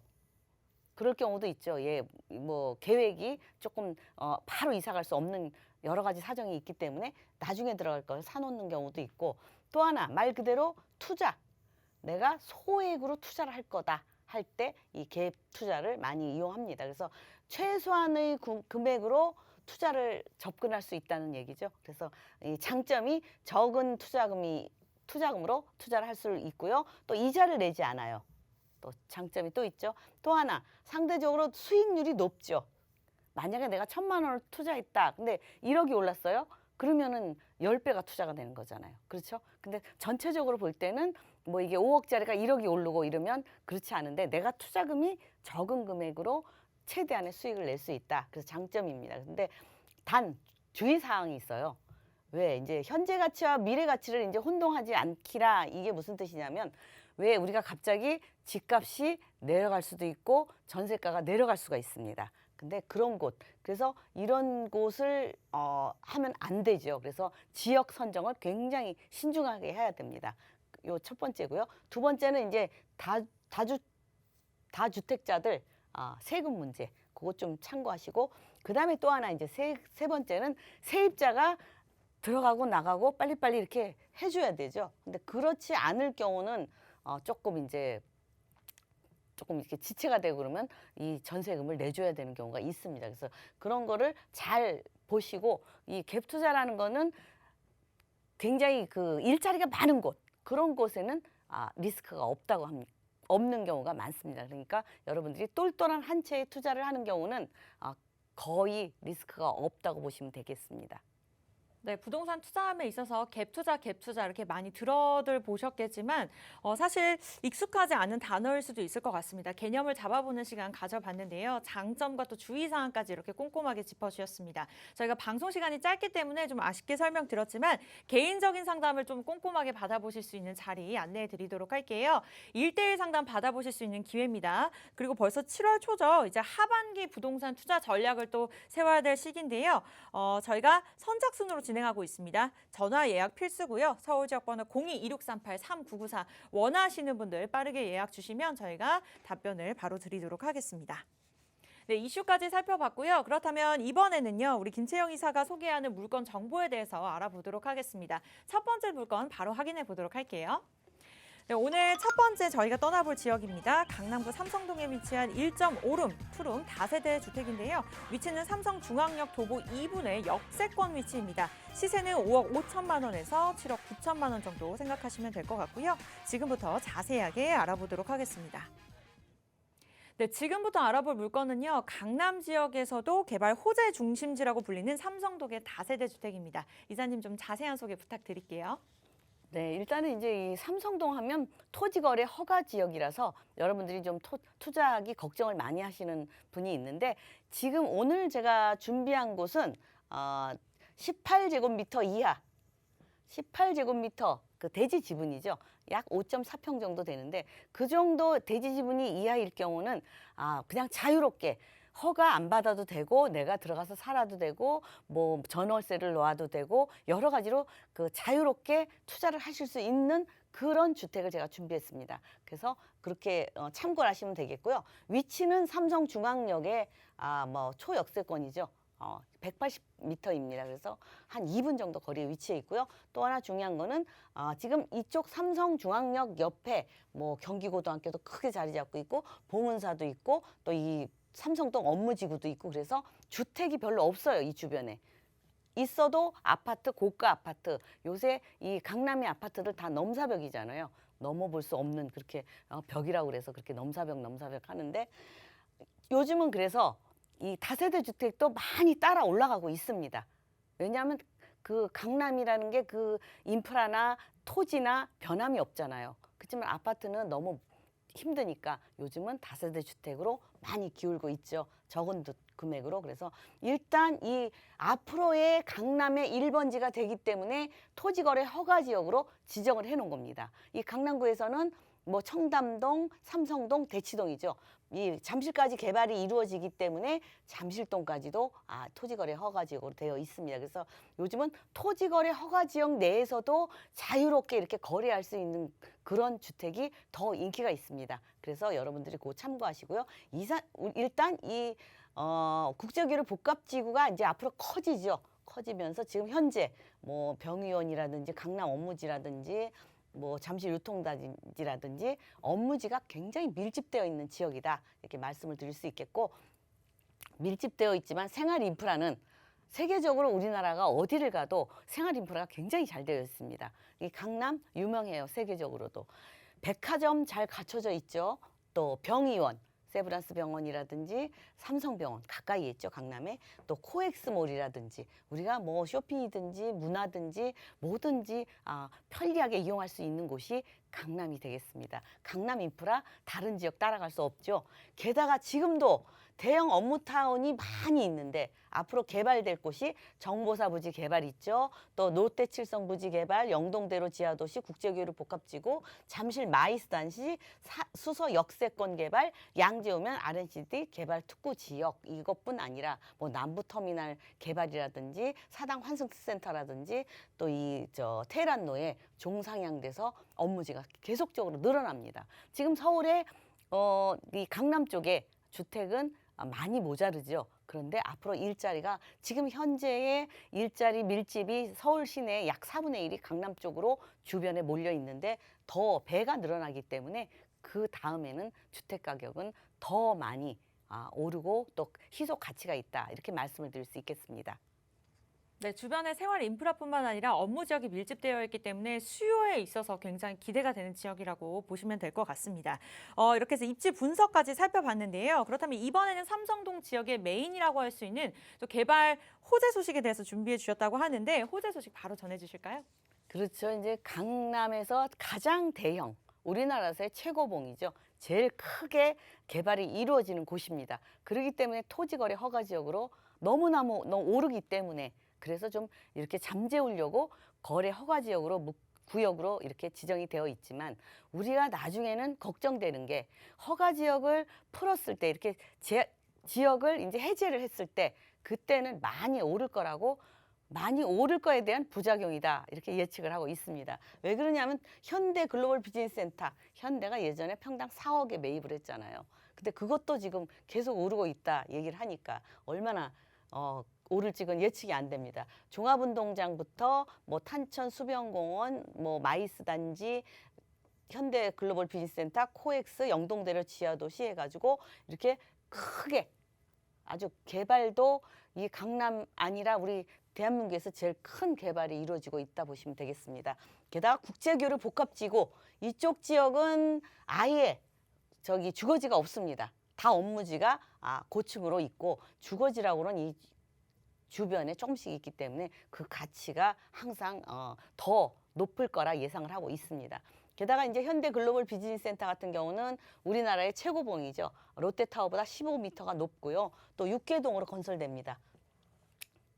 그럴 경우도 있죠. 예, 뭐 계획이 조금 바로 이사 갈 수 없는 여러 가지 사정이 있기 때문에 나중에 들어갈 걸 사놓는 경우도 있고 또 하나 말 그대로 투자. 내가 소액으로 투자를 할 거다 할 때 이 갭 투자를 많이 이용합니다. 그래서 최소한의 금액으로 투자를 접근할 수 있다는 얘기죠. 그래서 이 장점이 적은 투자금으로 투자를 할 수 있고요. 또 이자를 내지 않아요. 또 장점이 또 있죠. 또 하나 상대적으로 수익률이 높죠. 만약에 내가 1,000만 원을 투자했다. 근데 1억이 올랐어요. 그러면은 10배가 투자가 되는 거잖아요. 그렇죠? 근데 전체적으로 볼 때는 뭐 이게 5억짜리가 1억이 오르고 이러면 그렇지 않은데 내가 투자금이 적은 금액으로 최대한의 수익을 낼 수 있다. 그래서 장점입니다. 근데 단 주의사항이 있어요. 왜 이제 현재 가치와 미래 가치를 이제 혼동하지 않기라 이게 무슨 뜻이냐면 왜 우리가 갑자기 집값이 내려갈 수도 있고 전세가가 내려갈 수가 있습니다. 근데 그런 곳, 그래서 이런 곳을 하면 안 되죠. 그래서 지역 선정을 굉장히 신중하게 해야 됩니다. 요 첫 번째고요. 두 번째는 이제 다주택자들 세금 문제, 그거 좀 참고하시고, 그 다음에 또 하나 이제 세 번째는 세입자가 들어가고 나가고 빨리빨리 이렇게 해줘야 되죠. 근데 그렇지 않을 경우는 조금 이렇게 지체가 되고 그러면 이 전세금을 내줘야 되는 경우가 있습니다. 그래서 그런 거를 잘 보시고 이 갭 투자라는 거는 굉장히 그 일자리가 많은 곳 그런 곳에는 리스크가 없는 경우가 많습니다. 그러니까 여러분들이 똘똘한 한 채에 투자를 하는 경우는 거의 리스크가 없다고 보시면 되겠습니다. 네, 부동산 투자함에 있어서 갭 투자 이렇게 많이 들어들 보셨겠지만 사실 익숙하지 않은 단어일 수도 있을 것 같습니다. 개념을 잡아보는 시간 가져봤는데요. 장점과 또 주의사항까지 이렇게 꼼꼼하게 짚어주셨습니다. 저희가 방송 시간이 짧기 때문에 좀 아쉽게 설명드렸지만 개인적인 상담을 좀 꼼꼼하게 받아보실 수 있는 자리 안내해 드리도록 할게요. 1:1 상담 받아보실 수 있는 기회입니다. 그리고 벌써 7월 초죠. 이제 하반기 부동산 투자 전략을 또 세워야 될 시기인데요. 저희가 선착순으로 진행하고 있습니다. 전화 예약 필수고요. 서울 지역번호 02-2638-3994 원하시는 분들 빠르게 예약 주시면 저희가 답변을 바로 드리도록 하겠습니다. 네, 이슈까지 살펴봤고요. 그렇다면 이번에는요, 우리 김채영 이사가 소개하는 물건 정보에 대해서 알아보도록 하겠습니다. 첫 번째 물건 바로 확인해 보도록 할게요. 네, 오늘 첫 번째 저희가 떠나볼 지역입니다. 강남구 삼성동에 위치한 1.5룸, 투룸 다세대 주택인데요. 위치는 삼성중앙역 도보 2분의 역세권 위치입니다. 시세는 5억 5천만 원에서 7억 9천만 원 정도 생각하시면 될 것 같고요. 지금부터 자세하게 알아보도록 하겠습니다. 네, 지금부터 알아볼 물건은요. 강남 지역에서도 개발 호재 중심지라고 불리는 삼성동의 다세대 주택입니다. 이사님 좀 자세한 소개 부탁드릴게요. 네, 일단은 이제 이 삼성동 하면 토지거래 허가 지역이라서 여러분들이 좀 투자하기 걱정을 많이 하시는 분이 있는데 지금 오늘 제가 준비한 곳은 18제곱미터 이하, 18제곱미터 그 대지 지분이죠. 약 5.4평 정도 되는데 그 정도 대지 지분이 이하일 경우는 그냥 자유롭게 허가 안 받아도 되고 내가 들어가서 살아도 되고 뭐 전월세를 놓아도 되고 여러 가지로 그 자유롭게 투자를 하실 수 있는 그런 주택을 제가 준비했습니다. 그래서 그렇게 참고를 하시면 되겠고요. 위치는 삼성중앙역의 뭐 초역세권이죠. 180m입니다. 그래서 한 2분 정도 거리에 위치해 있고요. 또 하나 중요한 거는 지금 이쪽 삼성중앙역 옆에 뭐 경기고등학교도 크게 자리 잡고 있고 봉은사도 있고 또 이 삼성동 업무지구도 있고 그래서 주택이 별로 없어요. 이 주변에. 있어도 아파트, 고가 아파트. 요새 이 강남의 아파트들 다 넘사벽이잖아요. 넘어볼 수 없는 그렇게 벽이라고 그래서 그렇게 넘사벽 하는데 요즘은 그래서 이 다세대 주택도 많이 따라 올라가고 있습니다. 왜냐하면 그 강남이라는 게 그 인프라나 토지나 변함이 없잖아요. 그렇지만 아파트는 너무 힘드니까 요즘은 다세대 주택으로 많이 기울고 있죠. 적은 금액으로. 그래서 일단 이 앞으로의 강남의 1번지가 되기 때문에 토지거래 허가 지역으로 지정을 해놓은 겁니다. 이 강남구에서는 뭐 청담동, 삼성동, 대치동이죠. 이 잠실까지 개발이 이루어지기 때문에 잠실동까지도 토지거래 허가 지역으로 되어 있습니다. 그래서 요즘은 토지거래 허가 지역 내에서도 자유롭게 이렇게 거래할 수 있는 그런 주택이 더 인기가 있습니다. 그래서 여러분들이 그거 참고하시고요. 일단 이 국제교류 복합지구가 이제 앞으로 커지죠. 커지면서 지금 현재 뭐 병의원이라든지 강남 업무지라든지 뭐 잠실 유통단지라든지 업무지가 굉장히 밀집되어 있는 지역이다. 이렇게 말씀을 드릴 수 있겠고, 밀집되어 있지만 생활 인프라는 세계적으로 우리나라가 어디를 가도 생활 인프라가 굉장히 잘 되어 있습니다. 이 강남 유명해요. 세계적으로도. 백화점 잘 갖춰져 있죠. 또 병의원, 세브란스 병원이라든지 삼성병원 가까이에 있죠. 강남에. 또 코엑스몰이라든지 우리가 뭐 쇼핑이든지 문화든지 뭐든지 편리하게 이용할 수 있는 곳이 강남이 되겠습니다. 강남 인프라 다른 지역 따라갈 수 없죠. 게다가 지금도 대형 업무타운이 많이 있는데 앞으로 개발될 곳이 정보사 부지 개발 있죠. 또 롯데 칠성 부지 개발, 영동대로 지하도시, 국제교류 복합지구, 잠실 마이스 단지, 수서 역세권 개발, 양재 오면 R&CD 개발 특구 지역 이것뿐 아니라 뭐 남부터미널 개발이라든지 사당 환승센터라든지 또 이 테란로에 종상향돼서 업무지가 계속적으로 늘어납니다. 지금 서울의 이 강남 쪽에 주택은 많이 모자르죠. 그런데 앞으로 일자리가 지금 현재의 일자리 밀집이 서울 시내 약 4분의 1이 강남 쪽으로 주변에 몰려 있는데 더 배가 늘어나기 때문에 그 다음에는 주택 가격은 더 많이 오르고 또 희소 가치가 있다. 이렇게 말씀을 드릴 수 있겠습니다. 네, 주변에 생활 인프라뿐만 아니라 업무 지역이 밀집되어 있기 때문에 수요에 있어서 굉장히 기대가 되는 지역이라고 보시면 될 것 같습니다. 이렇게 해서 입지 분석까지 살펴봤는데요. 그렇다면 이번에는 삼성동 지역의 메인이라고 할 수 있는 또 개발 호재 소식에 대해서 준비해 주셨다고 하는데 호재 소식 바로 전해 주실까요? 그렇죠. 이제 강남에서 가장 대형, 우리나라에서의 최고봉이죠. 제일 크게 개발이 이루어지는 곳입니다. 그렇기 때문에 토지거래 허가 지역으로 너무 오르기 때문에 그래서 좀 이렇게 잠재우려고 거래 허가 지역으로 구역으로 이렇게 지정이 되어 있지만 우리가 나중에는 걱정되는 게 허가 지역을 풀었을 때 이렇게 지역을 이제 해제를 했을 때 그때는 많이 오를 거에 대한 부작용이다 이렇게 예측을 하고 있습니다. 왜 그러냐면 현대 글로벌 비즈니스 센터 현대가 예전에 평당 4억에 매입을 했잖아요. 근데 그것도 지금 계속 오르고 있다 얘기를 하니까 얼마나 오를지는 예측이 안 됩니다. 종합운동장부터 뭐 탄천 수변공원, 뭐 마이스 단지, 현대 글로벌 비즈니스센터, 코엑스, 영동대로 지하도시 해가지고 이렇게 크게 아주 개발도 이 강남 아니라 우리 대한민국에서 제일 큰 개발이 이루어지고 있다 보시면 되겠습니다. 게다가 국제교류 복합지구 이쪽 지역은 아예 주거지가 없습니다. 다 업무지가 고층으로 있고 주거지라고는 이 주변에 조금씩 있기 때문에 그 가치가 항상 더 높을 거라 예상을 하고 있습니다. 게다가 이제 현대 글로벌 비즈니스 센터 같은 경우는 우리나라의 최고봉이죠. 롯데타워보다 15m가 높고요. 또 육개동으로 건설됩니다.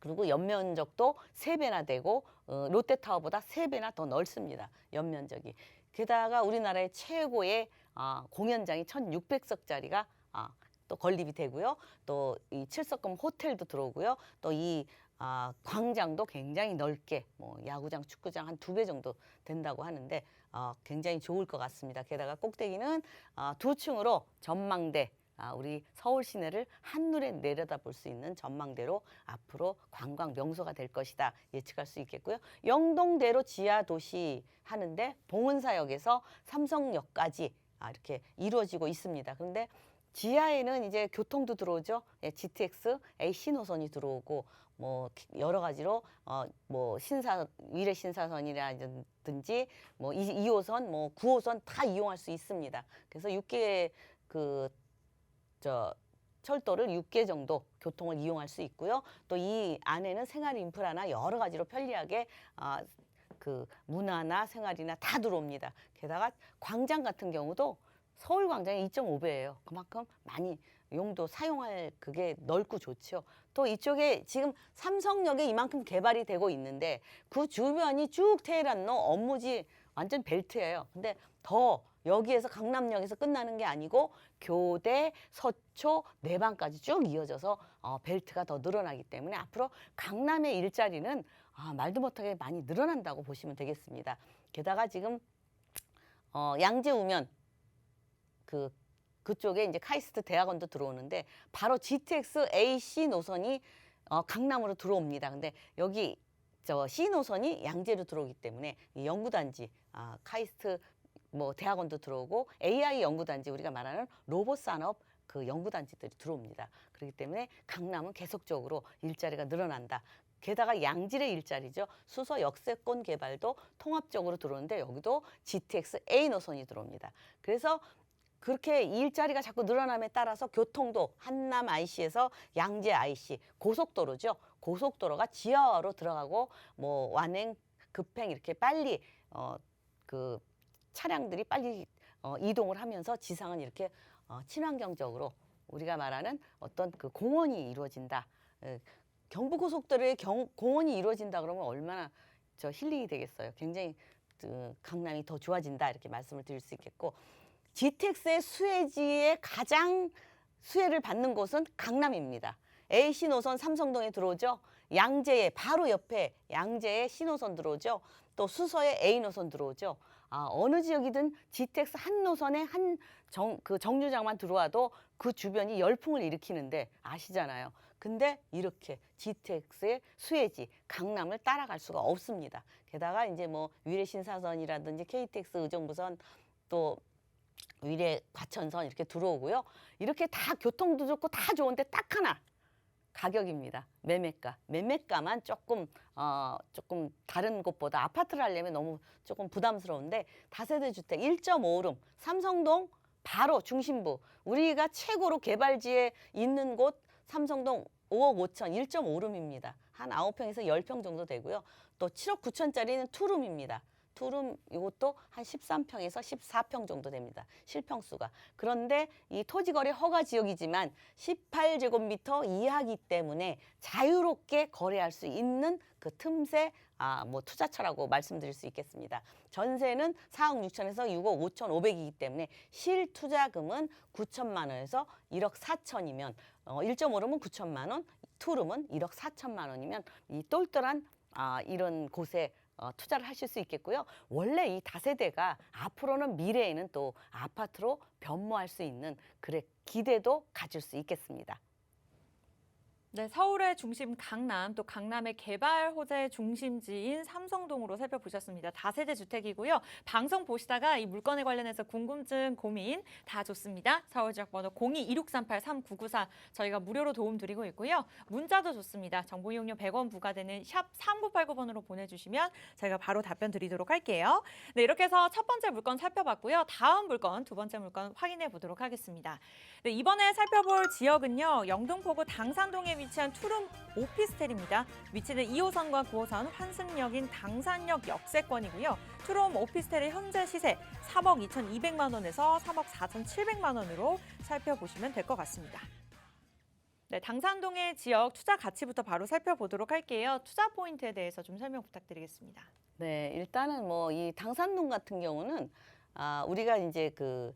그리고 연면적도 3배나 되고 롯데타워보다 3배나 더 넓습니다. 연면적이. 게다가 우리나라의 최고의 공연장이 1,600석짜리가 또 건립이 되고요. 또 이 7석급 호텔도 들어오고요. 또 이 광장도 굉장히 넓게 뭐 야구장, 축구장 한 2배 정도 된다고 하는데 굉장히 좋을 것 같습니다. 게다가 꼭대기는 2층으로 전망대, 우리 서울 시내를 한눈에 내려다볼 수 있는 전망대로 앞으로 관광 명소가 될 것이다 예측할 수 있겠고요. 영동대로 지하도시 하는데 봉은사역에서 삼성역까지 이렇게 이루어지고 있습니다. 그런데 지하에는 이제 교통도 들어오죠. 예, GTX, AC 노선이 들어오고 뭐 여러 가지로 뭐 위례 신사선이라든지 뭐 2호선, 뭐 9호선 다 이용할 수 있습니다. 그래서 6개 철도를 6개 정도 교통을 이용할 수 있고요. 또 이 안에는 생활 인프라나 여러 가지로 편리하게 그 문화나 생활이나 다 들어옵니다. 게다가 광장 같은 경우도 서울 광장의 2.5배예요. 그만큼 많이 용도 사용할 그게 넓고 좋죠. 또 이쪽에 지금 삼성역에 이만큼 개발이 되고 있는데 그 주변이 쭉 테헤란로 업무지 완전 벨트예요. 근데 더 여기에서 강남역에서 끝나는 게 아니고 교대, 서초, 내방까지 쭉 이어져서 벨트가 더 늘어나기 때문에 앞으로 강남의 일자리는 말도 못하게 많이 늘어난다고 보시면 되겠습니다. 게다가 지금 양재 우면 그쪽에 이제 카이스트 대학원도 들어오는데 바로 GTX AC 노선이 강남으로 들어옵니다. 근데 여기 C 노선이 양재로 들어오기 때문에 이 연구단지 카이스트 뭐 대학원도 들어오고 AI 연구단지 우리가 말하는 로봇 산업 그 연구단지들이 들어옵니다. 그렇기 때문에 강남은 계속적으로 일자리가 늘어난다. 게다가 양질의 일자리죠. 수서 역세권 개발도 통합적으로 들어오는데 여기도 GTX A 노선이 들어옵니다. 그래서 그렇게 일자리가 자꾸 늘어남에 따라서 교통도 한남 IC에서 양재 IC 고속도로죠. 고속도로가 지하화로 들어가고 뭐 완행, 급행 이렇게 빨리 그 차량들이 빨리 이동을 하면서 지상은 이렇게 친환경적으로 우리가 말하는 어떤 그 공원이 이루어진다. 경부고속도로에 공원이 이루어진다 그러면 얼마나 힐링이 되겠어요. 굉장히 강남이 더 좋아진다 이렇게 말씀을 드릴 수 있겠고 GTX의 수혜지에 가장 수혜를 받는 곳은 강남입니다. AC 노선 삼성동에 들어오죠. 양재에 바로 옆에 양재에 C노선 들어오죠. 또 수서에 A 노선 들어오죠. 어느 지역이든 GTX 한 노선에 그 정류장만 들어와도 그 주변이 열풍을 일으키는데 아시잖아요. 근데 이렇게 GTX의 수혜지 강남을 따라갈 수가 없습니다. 게다가 이제 뭐 위례 신사선이라든지 KTX 의정부선 또 위례 과천선 이렇게 들어오고요. 이렇게 다 교통도 좋고 다 좋은데 딱 하나 가격입니다. 매매가만 조금 다른 곳보다 아파트를 하려면 너무 조금 부담스러운데 다세대 주택 1.5룸 삼성동 바로 중심부 우리가 최고로 개발지에 있는 곳 삼성동 5억 5천 1.5룸입니다. 한 9평에서 10평 정도 되고요. 또 7억 9천짜리는 투룸입니다. 투룸 이것도 한 13평에서 14평 정도 됩니다. 실평수가. 그런데 이 토지거래 허가 지역이지만 18제곱미터 이하기 때문에 자유롭게 거래할 수 있는 그 틈새 뭐 투자처라고 말씀드릴 수 있겠습니다. 전세는 4억 6천에서 6억 5천 5백이기 때문에 실투자금은 9천만 원에서 1억 4천이면 1.5룸은 9천만 원, 투룸은 1억 4천만 원이면 이 똘똘한 이런 곳에 투자를 하실 수 있겠고요. 원래 이 다세대가 앞으로는 미래에는 또 아파트로 변모할 수 있는 기대도 가질 수 있겠습니다. 네, 서울의 중심 강남, 또 강남의 개발 호재의 중심지인 삼성동으로 살펴보셨습니다. 다세대 주택이고요. 방송 보시다가 이 물건에 관련해서 궁금증, 고민 다 좋습니다. 서울지역번호 02-2638-3994 저희가 무료로 도움 드리고 있고요. 문자도 좋습니다. 정보 이용료 100원 부과되는 샵 3989번으로 보내주시면 저희가 바로 답변 드리도록 할게요. 네, 이렇게 해서 첫 번째 물건 살펴봤고요. 다음 물건, 두 번째 물건 확인해 보도록 하겠습니다. 네, 이번에 살펴볼 지역은요. 영등포구 당산동에 위치한 투룸 오피스텔입니다. 위치는 2호선과 9호선 환승역인 당산역 역세권이고요. 투룸 오피스텔의 현재 시세 3억 2,200만 원에서 3억 4,700만 원으로 살펴보시면 될 것 같습니다. 네, 당산동의 지역 투자 가치부터 바로 살펴보도록 할게요. 투자 포인트에 대해서 좀 설명 부탁드리겠습니다. 네, 일단은 뭐 이 당산동 같은 경우는 우리가 이제 그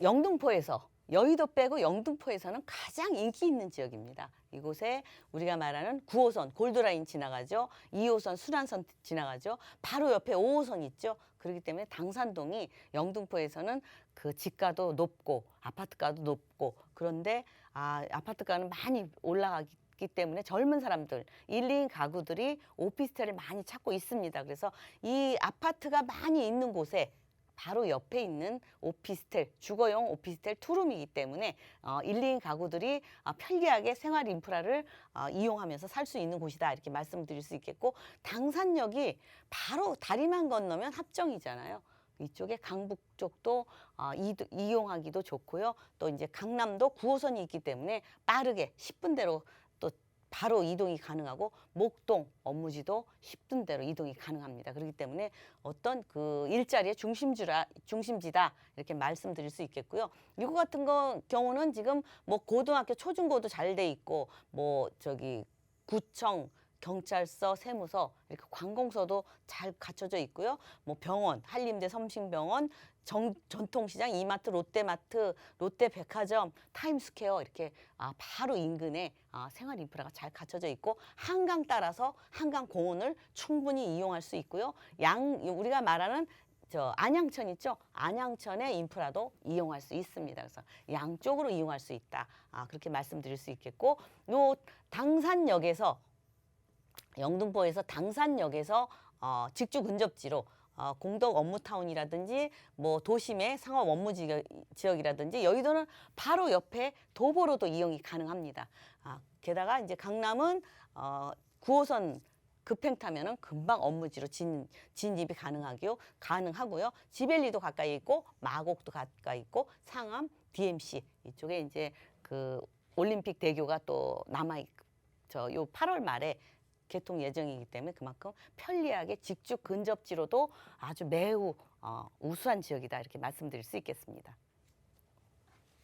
영등포에서 여의도 빼고 영등포에서는 가장 인기 있는 지역입니다. 이곳에 우리가 말하는 9호선 골드라인 지나가죠. 2호선 순환선 지나가죠. 바로 옆에 5호선 있죠. 그렇기 때문에 당산동이 영등포에서는 그 집가도 높고 아파트가도 높고 그런데 아파트가는 많이 올라가기 때문에 젊은 사람들, 1인 가구들이 오피스텔을 많이 찾고 있습니다. 그래서 이 아파트가 많이 있는 곳에 바로 옆에 있는 오피스텔, 주거용 오피스텔 투룸이기 때문에 1, 2인 가구들이 편리하게 생활 인프라를 이용하면서 살 수 있는 곳이다 이렇게 말씀드릴 수 있겠고, 당산역이 바로 다리만 건너면 합정이잖아요. 이쪽에 강북 쪽도 이용하기도 좋고요. 또 이제 강남도 9호선이 있기 때문에 빠르게 10분대로 또 바로 이동이 가능하고, 목동, 업무지도 10분대로 이동이 가능합니다. 그렇기 때문에 어떤 그 일자리의 중심지다 이렇게 말씀드릴 수 있겠고요. 이거 같은 경우는 지금 뭐 고등학교, 초중고도 잘 돼 있고, 뭐 저기 구청, 경찰서, 세무서, 이렇게 관공서도 잘 갖춰져 있고요. 뭐 병원, 한림대 섬신병원, 전통시장, 이마트, 롯데마트, 롯데백화점, 타임스퀘어 이렇게 바로 인근에 생활 인프라가 잘 갖춰져 있고, 한강 따라서 한강공원을 충분히 이용할 수 있고요. 우리가 말하는 안양천 있죠? 안양천의 인프라도 이용할 수 있습니다. 그래서 양쪽으로 이용할 수 있다. 그렇게 말씀드릴 수 있겠고, 요 당산역에서 영등포에서 당산역에서 직주 근접지로 공덕 업무타운이라든지 뭐 도심의 상업 업무 지역이라든지 여의도는 바로 옆에 도보로도 이용이 가능합니다. 게다가 이제 강남은 9호선 급행 타면은 금방 업무지로 진입이 가능하고요. 지벨리도 가까이 있고, 마곡도 가까이 있고, 상암, DMC 이쪽에 이제 그 올림픽 대교가 또 요 8월 말에 개통 예정이기 때문에 그만큼 편리하게 직주 근접지로도 아주 매우 우수한 지역이다 이렇게 말씀드릴 수 있겠습니다.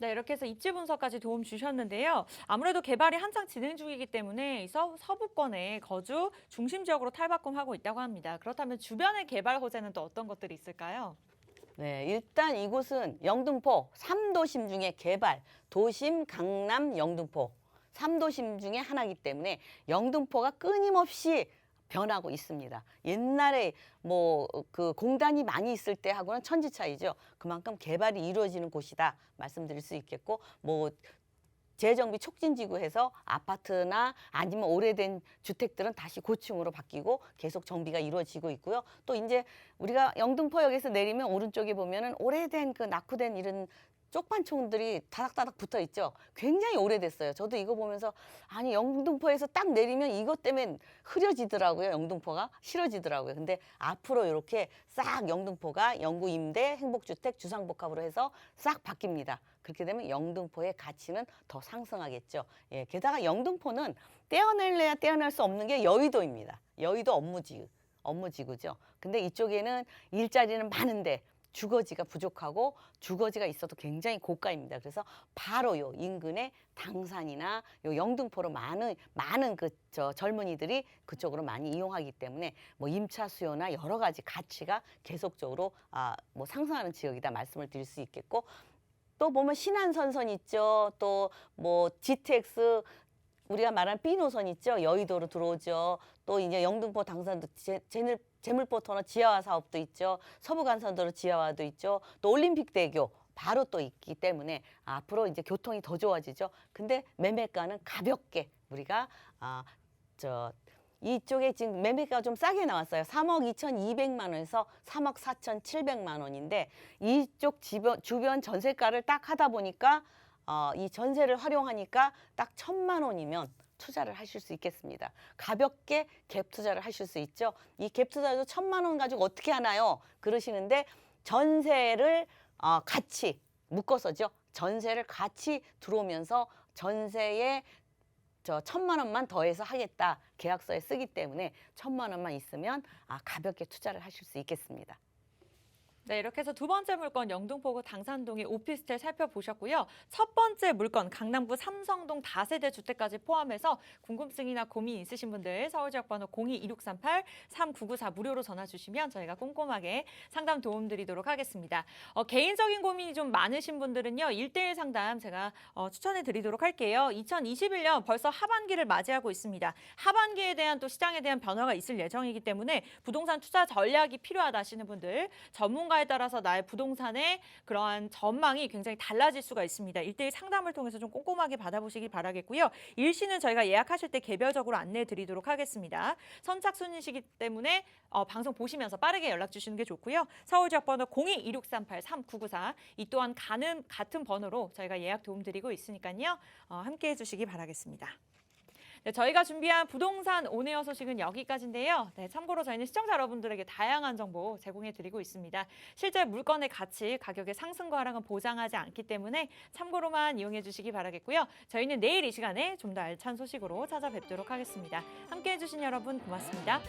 네, 이렇게 해서 입지 분석까지 도움 주셨는데요. 아무래도 개발이 한창 진행 중이기 때문에 서부권의 거주 중심 지역으로 탈바꿈하고 있다고 합니다. 그렇다면 주변의 개발 호재는 또 어떤 것들이 있을까요? 네, 일단 이곳은 영등포 3도심 중에 개발, 도심, 강남, 영등포 3도심 중에 하나이기 때문에 영등포가 끊임없이 변하고 있습니다. 옛날에 뭐 그 공단이 많이 있을 때 하고는 천지 차이죠. 그만큼 개발이 이루어지는 곳이다 말씀드릴 수 있겠고, 뭐 재정비 촉진지구해서 아파트나 아니면 오래된 주택들은 다시 고층으로 바뀌고 계속 정비가 이루어지고 있고요. 또 이제 우리가 영등포역에서 내리면 오른쪽에 보면은 오래된 그 낙후된 이런 쪽반총들이 다닥다닥 붙어 있죠. 굉장히 오래됐어요. 저도 이거 보면서 아니 영등포에서 딱 내리면 이것 때문에 흐려지더라고요. 영등포가 싫어지더라고요. 근데 앞으로 이렇게 싹 영등포가 영구임대, 행복주택, 주상복합으로 해서 싹 바뀝니다. 그렇게 되면 영등포의 가치는 더 상승하겠죠. 예, 게다가 영등포는 떼어낼래야 떼어낼 수 없는 게 여의도입니다. 여의도 업무지구죠. 근데 이쪽에는 일자리는 많은데 주거지가 부족하고, 주거지가 있어도 굉장히 고가입니다. 그래서 바로 요 인근의 당산이나 요 영등포로 많은 젊은이들이 그쪽으로 많이 이용하기 때문에 뭐 임차 수요나 여러 가지 가치가 계속적으로 뭐 상승하는 지역이다 말씀을 드릴 수 있겠고, 또 보면 신안선선 있죠. 또 뭐 GTX 우리가 말하는 B 노선 있죠. 여의도로 들어오죠. 또 이제 영등포 당산도 재물포 터널 지하화 사업도 있죠. 서부간선도로 지하화도 있죠. 또 올림픽대교 바로 또 있기 때문에 앞으로 이제 교통이 더 좋아지죠. 근데 매매가는 가볍게 우리가 이쪽에 지금 매매가가 좀 싸게 나왔어요. 3억 2,200만 원에서 3억 4,700만 원인데, 이쪽 주변 전세가를 딱 하다 보니까 이 전세를 활용하니까 딱 1,000만 원이면 투자를 하실 수 있겠습니다. 가볍게 갭 투자를 하실 수 있죠. 이 갭 투자도 1,000만 원 가지고 어떻게 하나요? 그러시는데, 전세를 같이 묶어서죠. 전세를 같이 들어오면서 전세에 1,000만 원만 더해서 하겠다 계약서에 쓰기 때문에 1,000만 원만 있으면 가볍게 투자를 하실 수 있겠습니다. 네, 이렇게 해서 두 번째 물건 영등포구 당산동의 오피스텔 살펴보셨고요. 첫 번째 물건 강남구 삼성동 다세대 주택까지 포함해서 궁금증이나 고민 있으신 분들 서울지역번호 02-2638-3994 무료로 전화 주시면 저희가 꼼꼼하게 상담 도움드리도록 하겠습니다. 개인적인 고민이 좀 많으신 분들은요. 1:1 상담 제가 추천해 드리도록 할게요. 2021년 벌써 하반기를 맞이하고 있습니다. 하반기에 대한 또 시장에 대한 변화가 있을 예정이기 때문에 부동산 투자 전략이 필요하다 하시는 분들, 전문가 전문가에 따라서 나의 부동산의 그러한 전망이 굉장히 달라질 수가 있습니다. 1대1 상담을 통해서 좀 꼼꼼하게 받아보시기 바라겠고요. 일시는 저희가 예약하실 때 개별적으로 안내해 드리도록 하겠습니다. 선착순이시기 때문에 방송 보시면서 빠르게 연락 주시는 게 좋고요. 서울 지역번호 02-2638-3994 이 또한 같은 번호로 저희가 예약 도움 드리고 있으니까요. 함께해 주시기 바라겠습니다. 네, 저희가 준비한 부동산 온에어 소식은 여기까지인데요. 네, 참고로 저희는 시청자 여러분들에게 다양한 정보 제공해 드리고 있습니다. 실제 물건의 가치, 가격의 상승과 하락은 보장하지 않기 때문에 참고로만 이용해 주시기 바라겠고요. 저희는 내일 이 시간에 좀 더 알찬 소식으로 찾아뵙도록 하겠습니다. 함께해 주신 여러분 고맙습니다.